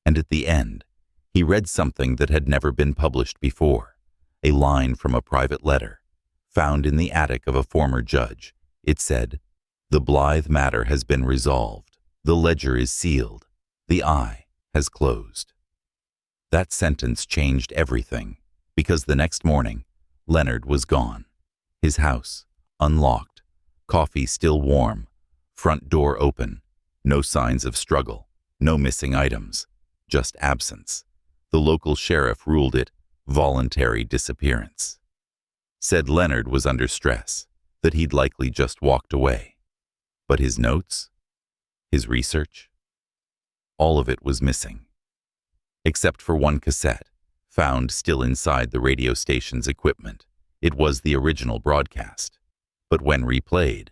And at the end, he read something that had never been published before, a line from a private letter, found in the attic of a former judge. It said, "The Blythe matter has been resolved. The ledger is sealed. The eye has closed. That sentence changed everything, because the next morning, Leonard was gone. His house, unlocked, coffee still warm, front door open, no signs of struggle, no missing items, just absence. The local sheriff ruled it voluntary disappearance. Said Leonard was under stress, that he'd likely just walked away. But his notes? His research? All of it was missing. Except for one cassette, found still inside the radio station's equipment. It was the original broadcast. But when replayed,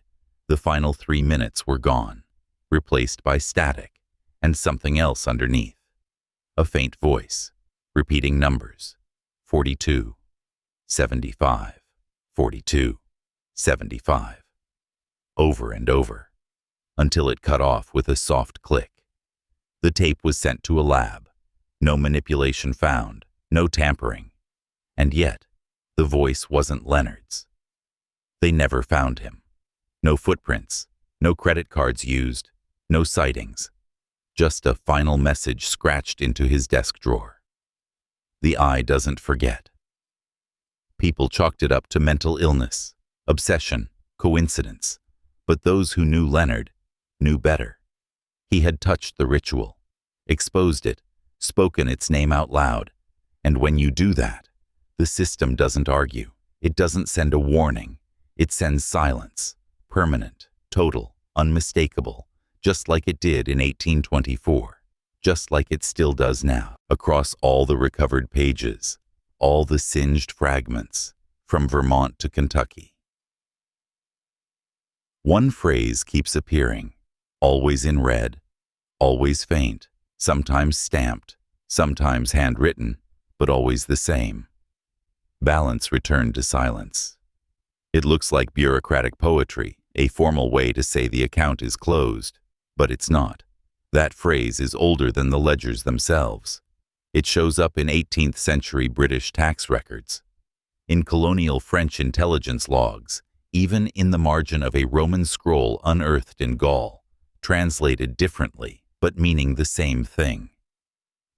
the final 3 minutes were gone, replaced by static and something else underneath. A faint voice, repeating numbers. 42, 75, 42, 75. Over and over, until it cut off with a soft click. The tape was sent to a lab. No manipulation found, no tampering. And yet, the voice wasn't Leonard's. They never found him. No footprints, no credit cards used, no sightings. Just a final message scratched into his desk drawer. The eye doesn't forget. People chalked it up to mental illness, obsession, coincidence. But those who knew Leonard knew better. He had touched the ritual, exposed it, spoken its name out loud. And when you do that, the system doesn't argue. It doesn't send a warning. It sends silence, permanent, total, unmistakable, just like it did in 1824, just like it still does now, across all the recovered pages, all the singed fragments, from Vermont to Kentucky. One phrase keeps appearing, always in red, always faint, sometimes stamped, sometimes handwritten, but always the same. Balance returned to silence. It looks like bureaucratic poetry, a formal way to say the account is closed, but it's not. That phrase is older than the ledgers themselves. It shows up in 18th century British tax records, in colonial French intelligence logs, even in the margin of a Roman scroll unearthed in Gaul, translated differently, but meaning the same thing.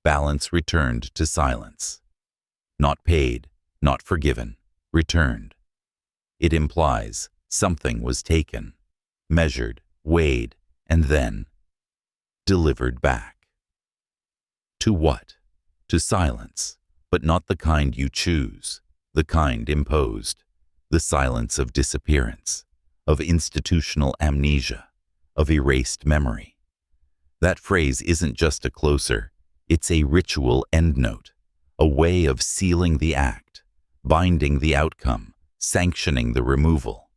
Balance returned to silence. Not paid, not forgiven, returned. It implies something was taken, measured, weighed, and then delivered back. To what? To silence, but not the kind you choose, the kind imposed. The silence of disappearance, of institutional amnesia, of erased memory. That phrase isn't just a closer, it's a ritual endnote, a way of sealing the act, binding the outcome, sanctioning the removal.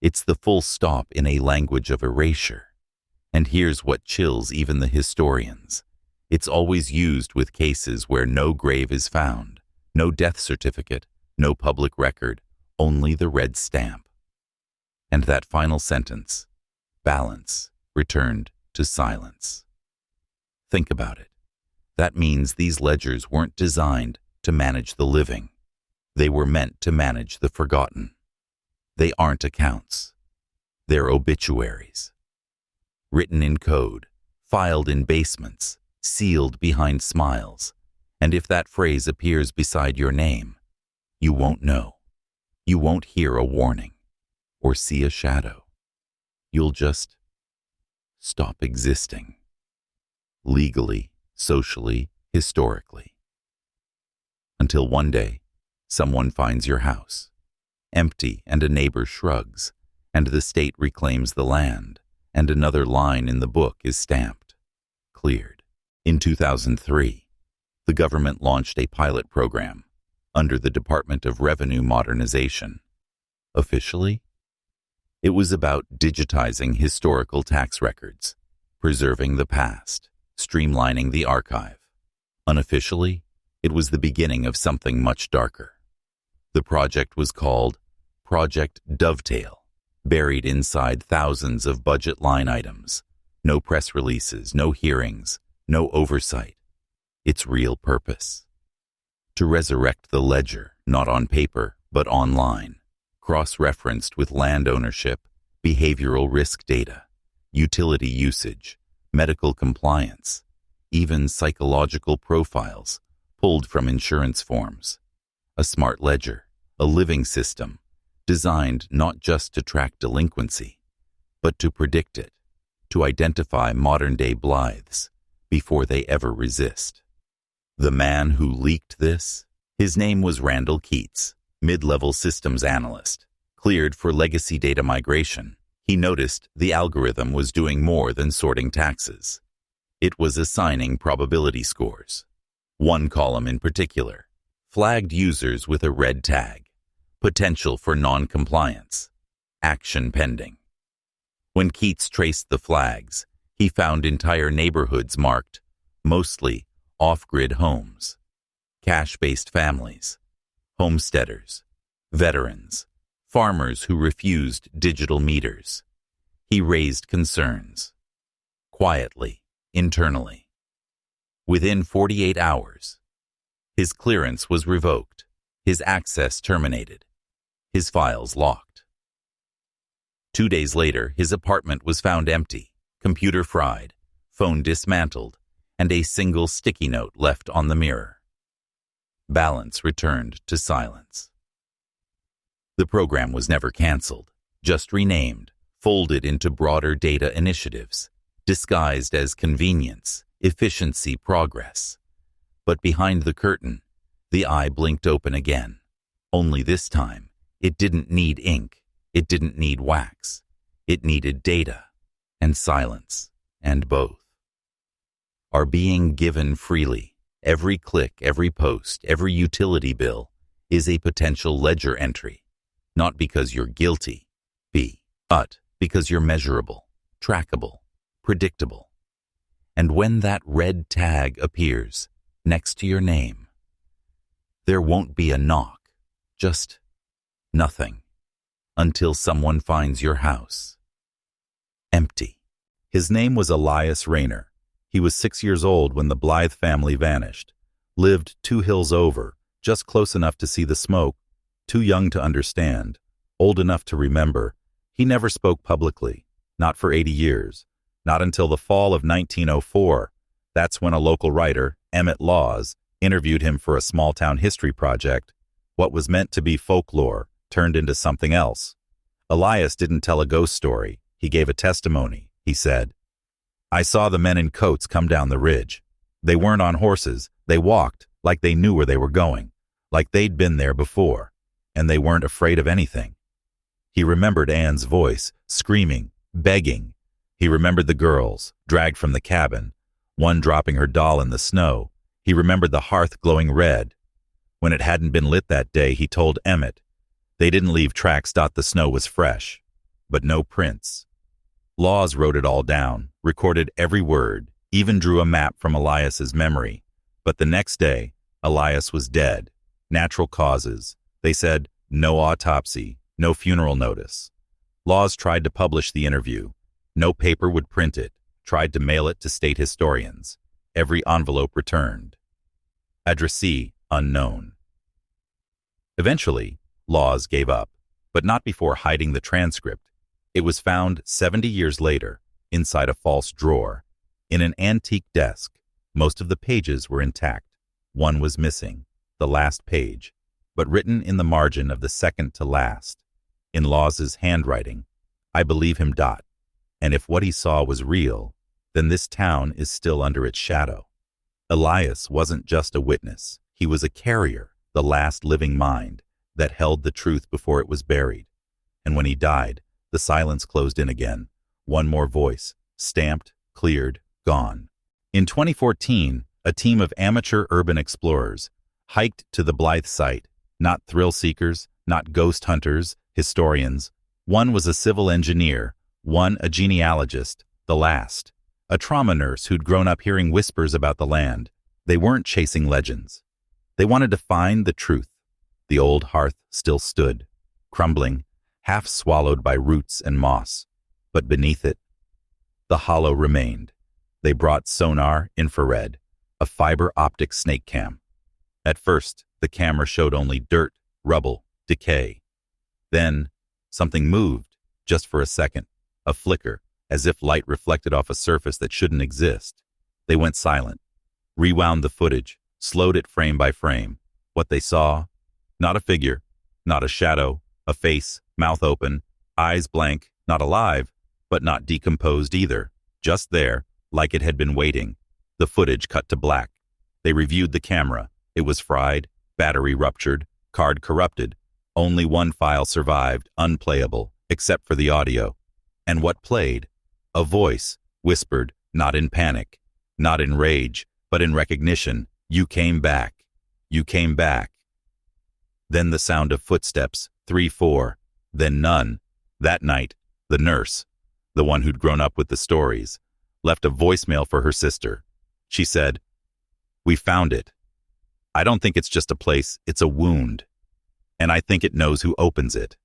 It's the full stop in a language of erasure. And here's what chills even the historians. It's always used with cases where no grave is found, no death certificate, no public record, only the red stamp. And that final sentence, balance, returned to silence. Think about it. That means these ledgers weren't designed to manage the living. They were meant to manage the forgotten. They aren't accounts. They're obituaries. Written in code, filed in basements, sealed behind smiles. And if that phrase appears beside your name, you won't know. You won't hear a warning or see a shadow. You'll just stop existing. Legally, socially, historically. Until one day, someone finds your house, empty, and a neighbor shrugs, and the state reclaims the land, and another line in the book is stamped, cleared. In 2003, the government launched a pilot program under the Department of Revenue Modernization. Officially, it was about digitizing historical tax records, preserving the past, streamlining the archive. Unofficially, it was the beginning of something much darker. The project was called Project Dovetail, buried inside thousands of budget line items. No press releases, no hearings, no oversight. Its real purpose: to resurrect the ledger, not on paper, but online, cross-referenced with land ownership, behavioral risk data, utility usage, medical compliance, even psychological profiles pulled from insurance forms. A smart ledger, a living system, designed not just to track delinquency, but to predict it, to identify modern-day Blythes before they ever resist. The man who leaked this? His name was Randall Keats, mid-level systems analyst. Cleared for legacy data migration, he noticed the algorithm was doing more than sorting taxes. It was assigning probability scores. One column in particular flagged users with a red tag, potential for non-compliance, action pending. When Keats traced the flags, he found entire neighborhoods marked, mostly off-grid homes, cash-based families, homesteaders, veterans, farmers who refused digital meters. He raised concerns. Quietly, internally. Within 48 hours, his clearance was revoked, his access terminated, his files locked. 2 days later, his apartment was found empty, computer fried, phone dismantled, and a single sticky note left on the mirror. Balance returned to silence. The program was never canceled, just renamed, folded into broader data initiatives, disguised as convenience, efficiency, progress. But behind the curtain, the eye blinked open again. Only this time, it didn't need ink, it didn't need wax. It needed data and silence, and both are being given freely. Every click, every post, every utility bill is a potential ledger entry, not because you're guilty, but because you're measurable, trackable, predictable. And when that red tag appears next to your name, there won't be a knock, just nothing, until someone finds your house empty. His name was Elias Rayner. He was 6 years old when the Blythe family vanished, lived 2 hills over, just close enough to see the smoke, too young to understand, old enough to remember. He never spoke publicly, not for 80 years, not until the fall of 1904. That's when a local writer, Emmett Laws, interviewed him for a small-town history project. What was meant to be folklore turned into something else. Elias didn't tell a ghost story. He gave a testimony. He said, "I saw the men in coats come down the ridge. They weren't on horses. They walked like they knew where they were going, like they'd been there before, and they weren't afraid of anything." He remembered Anne's voice, screaming, begging. He remembered the girls, dragged from the cabin, one dropping her doll in the snow. He remembered the hearth glowing red. When it hadn't been lit that day, he told Emmett, they didn't leave tracks. The snow was fresh, but no prints. Laws wrote it all down, recorded every word, even drew a map from Elias's memory. But the next day, Elias was dead. Natural causes. They said, no autopsy, no funeral notice. Laws tried to publish the interview. No paper would print it. Tried to mail it to state historians. Every envelope returned. Addressee unknown. Eventually, Laws gave up, but not before hiding the transcript. It was found 70 years later, inside a false drawer, in an antique desk. Most of the pages were intact. One was missing, the last page, but written in the margin of the second to last. In Laws's handwriting, I believe him. And if what he saw was real, then this town is still under its shadow. Elias wasn't just a witness. He was a carrier, the last living mind that held the truth before it was buried. And when he died, the silence closed in again. One more voice, stamped, cleared, gone. In 2014, a team of amateur urban explorers hiked to the Blythe site, not thrill seekers, not ghost hunters, historians. One was a civil engineer, one a genealogist, the last, a trauma nurse who'd grown up hearing whispers about the land. They weren't chasing legends. They wanted to find the truth. The old hearth still stood, crumbling, half swallowed by roots and moss, but beneath it, the hollow remained. They brought sonar, infrared, a fiber optic snake cam. At first, the camera showed only dirt, rubble, decay. Then, something moved, just for a second, a flicker, as if light reflected off a surface that shouldn't exist. They went silent, rewound the footage, slowed it frame by frame. What they saw? Not a figure, not a shadow, a face, mouth open, eyes blank, not alive, but not decomposed either. Just there, like it had been waiting. The footage cut to black. They reviewed the camera. It was fried, battery ruptured, card corrupted. Only one file survived, unplayable, except for the audio. And what played? A voice, whispered, not in panic, not in rage, but in recognition. You came back. You came back. Then the sound of footsteps, 3, 4, then none. That night, the nurse, the one who'd grown up with the stories, left a voicemail for her sister. She said, "We found it. I don't think it's just a place, it's a wound. And I think it knows who opens it."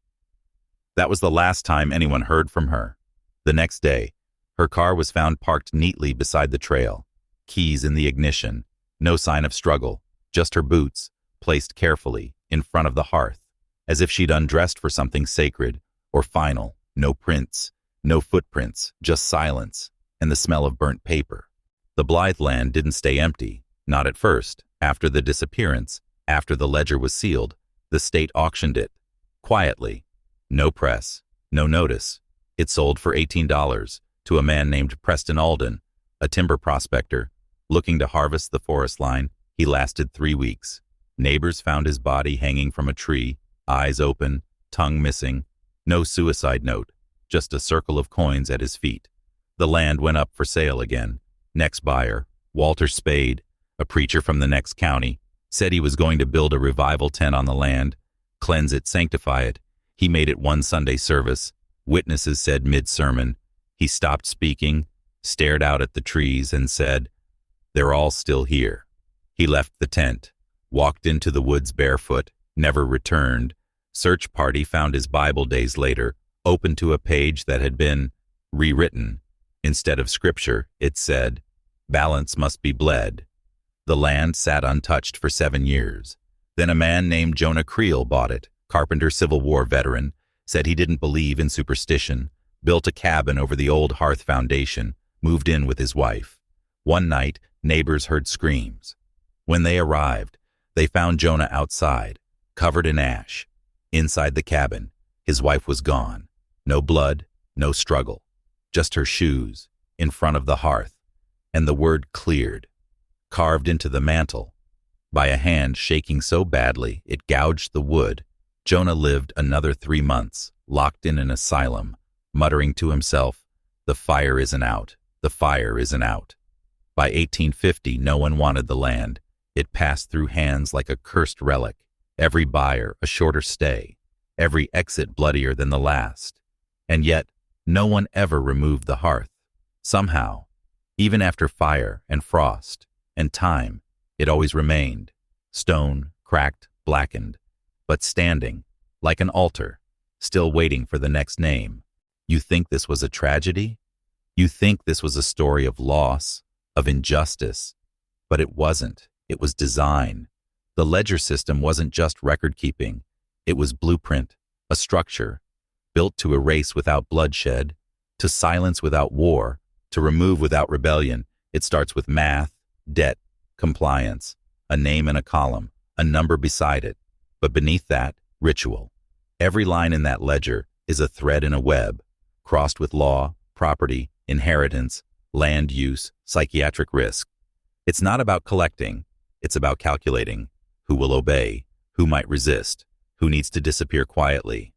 That was the last time anyone heard from her. The next day, her car was found parked neatly beside the trail, keys in the ignition, no sign of struggle, just her boots, placed carefully in front of the hearth, as if she'd undressed for something sacred or final. No prints, no footprints, just silence and the smell of burnt paper. The Blythe land didn't stay empty, not at first. After the disappearance, after the ledger was sealed, the state auctioned it, quietly. No press, no notice. It sold for $18 to a man named Preston Alden, a timber prospector, looking to harvest the forest line. He lasted 3 weeks. Neighbors found his body hanging from a tree, eyes open, tongue missing. No suicide note, just a circle of coins at his feet. The land went up for sale again. Next buyer, Walter Spade, a preacher from the next county, said he was going to build a revival tent on the land, cleanse it, sanctify it. He made it one Sunday service. Witnesses said mid-sermon, he stopped speaking, stared out at the trees, and said, "They're all still here." He left the tent, walked into the woods barefoot, never returned. Search party found his Bible days later, open to a page that had been rewritten. Instead of scripture, it said, "Balance must be bled." The land sat untouched for 7 years. Then a man named Jonah Creel bought it, carpenter Civil War veteran, said he didn't believe in superstition, built a cabin over the old Hearth foundation, moved in with his wife. One night, neighbors heard screams. When they arrived, they found Jonah outside, covered in ash. Inside the cabin, his wife was gone. No blood, no struggle. Just her shoes, in front of the hearth, and the word "cleared," carved into the mantel, by a hand shaking so badly it gouged the wood. Jonah lived another 3 months, locked in an asylum, muttering to himself, "The fire isn't out, the fire isn't out." By 1850, no one wanted the land. It passed through hands like a cursed relic. Every buyer a shorter stay, every exit bloodier than the last. And yet, no one ever removed the hearth. Somehow, even after fire and frost and time, it always remained. Stone, cracked, blackened, but standing, like an altar, still waiting for the next name. You think this was a tragedy? You think this was a story of loss, of injustice? But it wasn't. It was design. The ledger system wasn't just record-keeping. It was blueprint, a structure, built to erase without bloodshed, to silence without war, to remove without rebellion. It starts with math, debt, compliance, a name in a column, a number beside it. But beneath that, ritual. Every line in that ledger is a thread in a web, crossed with law, property, inheritance, land use, psychiatric risk. It's not about collecting. It's about calculating. Who will obey? Who might resist? Who needs to disappear quietly?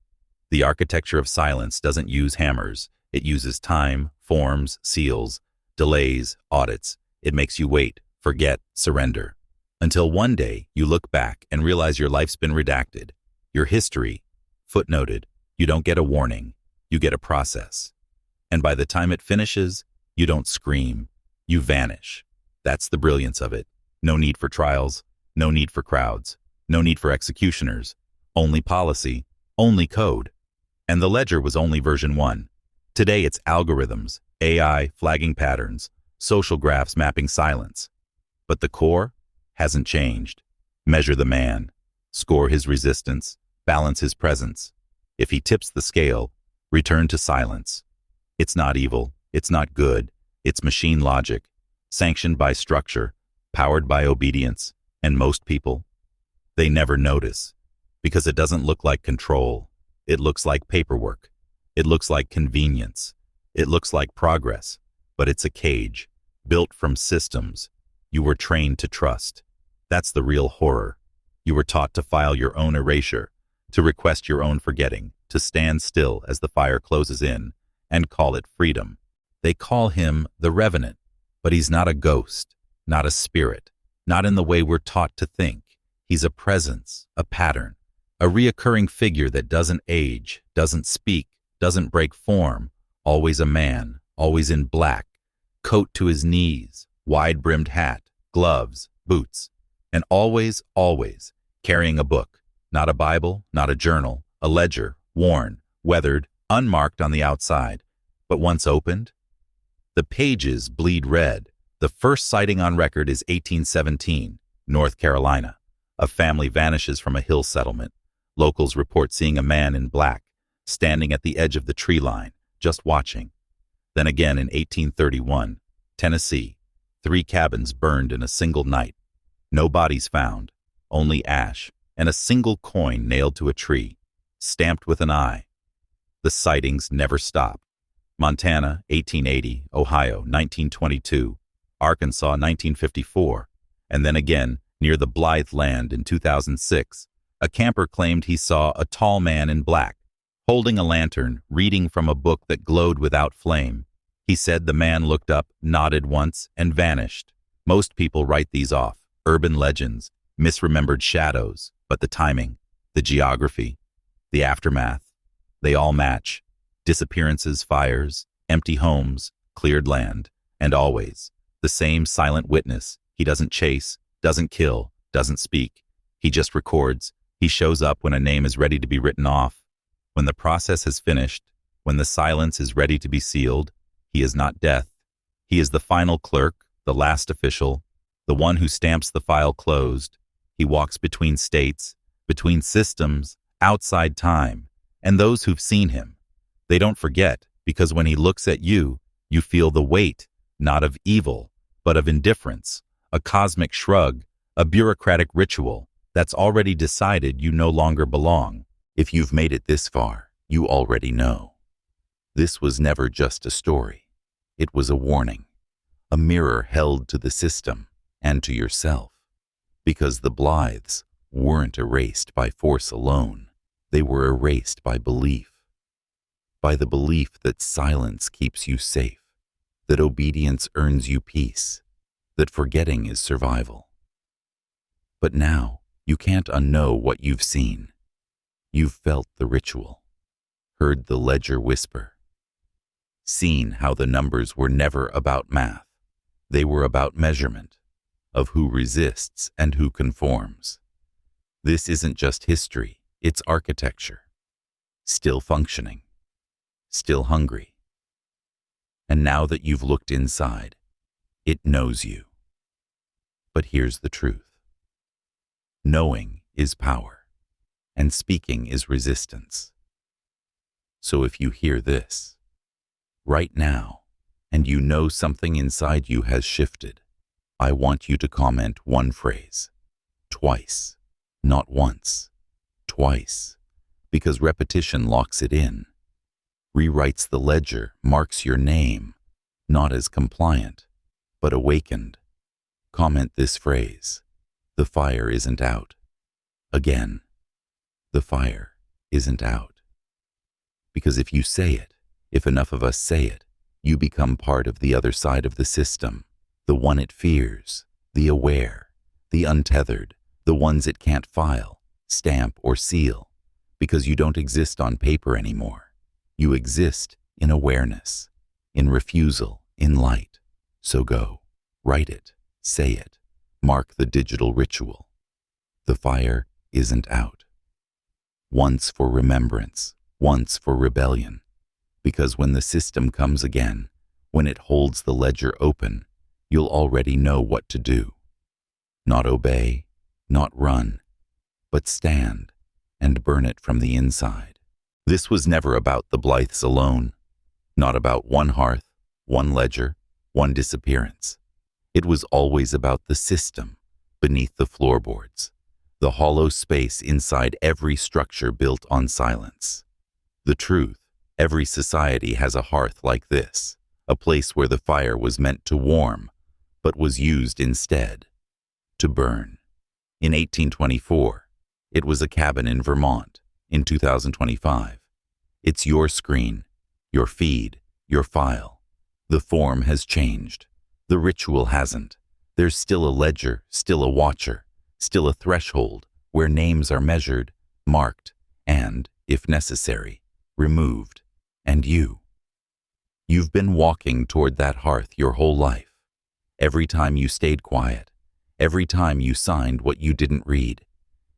The architecture of silence doesn't use hammers. It uses time, forms, seals, delays, audits. It makes you wait, forget, surrender. Until one day you look back and realize your life's been redacted. Your history, footnoted. You don't get a warning. You get a process. And by the time it finishes, you don't scream. You vanish. That's the brilliance of it. No need for trials. No need for crowds. No need for executioners. Only policy. Only code. And the ledger was only version 1. Today it's algorithms, AI flagging patterns, social graphs mapping silence. But the core hasn't changed. Measure the man. Score his resistance. Balance his presence. If he tips the scale, return to silence. It's not evil. It's not good. It's machine logic, sanctioned by structure, powered by obedience, and most people, they never notice because it doesn't look like control. It looks like paperwork. It looks like convenience. It looks like progress, but it's a cage built from systems you were trained to trust. That's the real horror. You were taught to file your own erasure, to request your own forgetting, to stand still as the fire closes in, and call it freedom. They call him the Revenant, but he's not a ghost, not a spirit, not in the way we're taught to think. He's a presence, a pattern, a reoccurring figure that doesn't age, doesn't speak, doesn't break form, always a man, always in black, coat to his knees, wide-brimmed hat, gloves, boots, and always, always carrying a book, not a Bible, not a journal, a ledger, worn, weathered, unmarked on the outside, but once opened, the pages bleed red. The first sighting on record is 1817, North Carolina. A family vanishes from a hill settlement. Locals report seeing a man in black, standing at the edge of the tree line, just watching. Then again in 1831, Tennessee, 3 cabins burned in a single night. No bodies found, only ash, and a single coin nailed to a tree, stamped with an eye. The sightings never stop. Montana, 1880, Ohio, 1922, Arkansas, 1954, and then again, near the Blythe land in 2006, a camper claimed he saw a tall man in black, holding a lantern, reading from a book that glowed without flame. He said the man looked up, nodded once, and vanished. Most people write these off, urban legends, misremembered shadows, but the timing, the geography, the aftermath, they all match. Disappearances, fires, empty homes, cleared land, and always the same silent witness. He doesn't chase, doesn't kill, doesn't speak. He just records. He shows up when a name is ready to be written off. When the process has finished, when the silence is ready to be sealed, he is not death. He is the final clerk, the last official, the one who stamps the file closed. He walks between states, between systems, outside time, and those who've seen him. They don't forget, because when he looks at you, you feel the weight, not of evil, but of indifference, a cosmic shrug, a bureaucratic ritual that's already decided you no longer belong. If you've made it this far, you already know. This was never just a story. It was a warning, a mirror held to the system and to yourself. Because the Blythes weren't erased by force alone. They were erased by belief. By the belief that silence keeps you safe, that obedience earns you peace, that forgetting is survival. But now, you can't unknow what you've seen. You've felt the ritual, heard the ledger whisper, seen how the numbers were never about math. They were about measurement, of who resists and who conforms. This isn't just history, it's architecture, still functioning, still hungry. And now that you've looked inside, it knows you. But here's the truth. Knowing is power, and speaking is resistance. So if you hear this, right now, and you know something inside you has shifted, I want you to comment one phrase, twice, not once, twice, because repetition locks it in. Rewrites the ledger, marks your name, not as compliant, but awakened. Comment this phrase, the fire isn't out. Again, the fire isn't out. Because if you say it, if enough of us say it, you become part of the other side of the system, the one it fears, the aware, the untethered, the ones it can't file, stamp, or seal, because you don't exist on paper anymore. You exist in awareness, in refusal, in light. So go, write it, say it, mark the digital ritual. The fire isn't out. Once for remembrance, once for rebellion. Because when the system comes again, when it holds the ledger open, you'll already know what to do. Not obey, not run, but stand and burn it from the inside. This was never about the Blythes alone, not about one hearth, one ledger, one disappearance. It was always about the system beneath the floorboards, the hollow space inside every structure built on silence. The truth, every society has a hearth like this, a place where the fire was meant to warm, but was used instead to burn. In 1824, it was a cabin in Vermont. In 2025, it's your screen, your feed, your file. The form has changed. The ritual hasn't. There's still a ledger, still a watcher, still a threshold where names are measured, marked, and, if necessary, removed. And you've been walking toward that hearth your whole life. Every time you stayed quiet, every time you signed what you didn't read,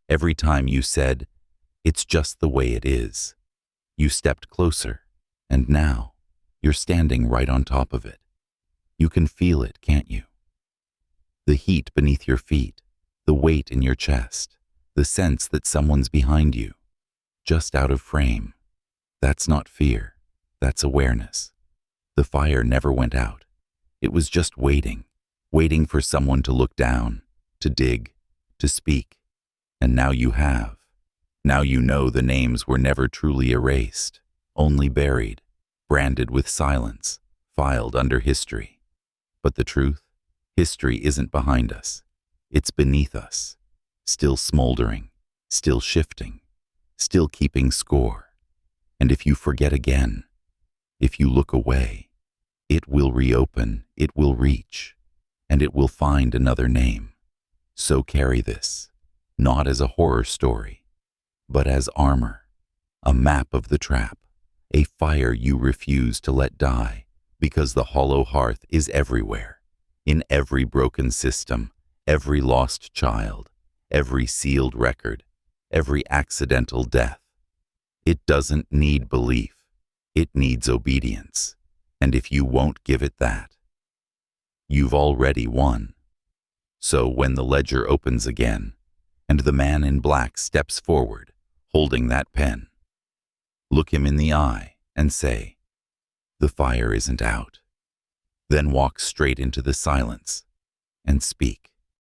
every time you said, "It's just the way it is," you stepped closer, and now you're standing right on top of it. You can feel it, can't you? The heat beneath your feet, the weight in your chest, the sense that someone's behind you, just out of frame. That's not fear, that's awareness. The fire never went out. It was just waiting for someone to look down, to dig, to speak. And now you have. Now you know the names were never truly erased, only buried, branded with silence, filed under history. But the truth? History isn't behind us. It's beneath us, still smoldering, still shifting, still keeping score. And if you forget again, if you look away, it will reopen, it will reach, and it will find another name. So carry this, not as a horror story, but as armor, a map of the trap, a fire you refuse to let die, because the hollow hearth is everywhere, in every broken system, every lost child, every sealed record, every accidental death. It doesn't need belief, it needs obedience, and if you won't give it that, you've already won. So when the ledger opens again, and the man in black steps forward, holding that pen, look him in the eye and say, "The fire isn't out." Then walk straight into the silence and speak.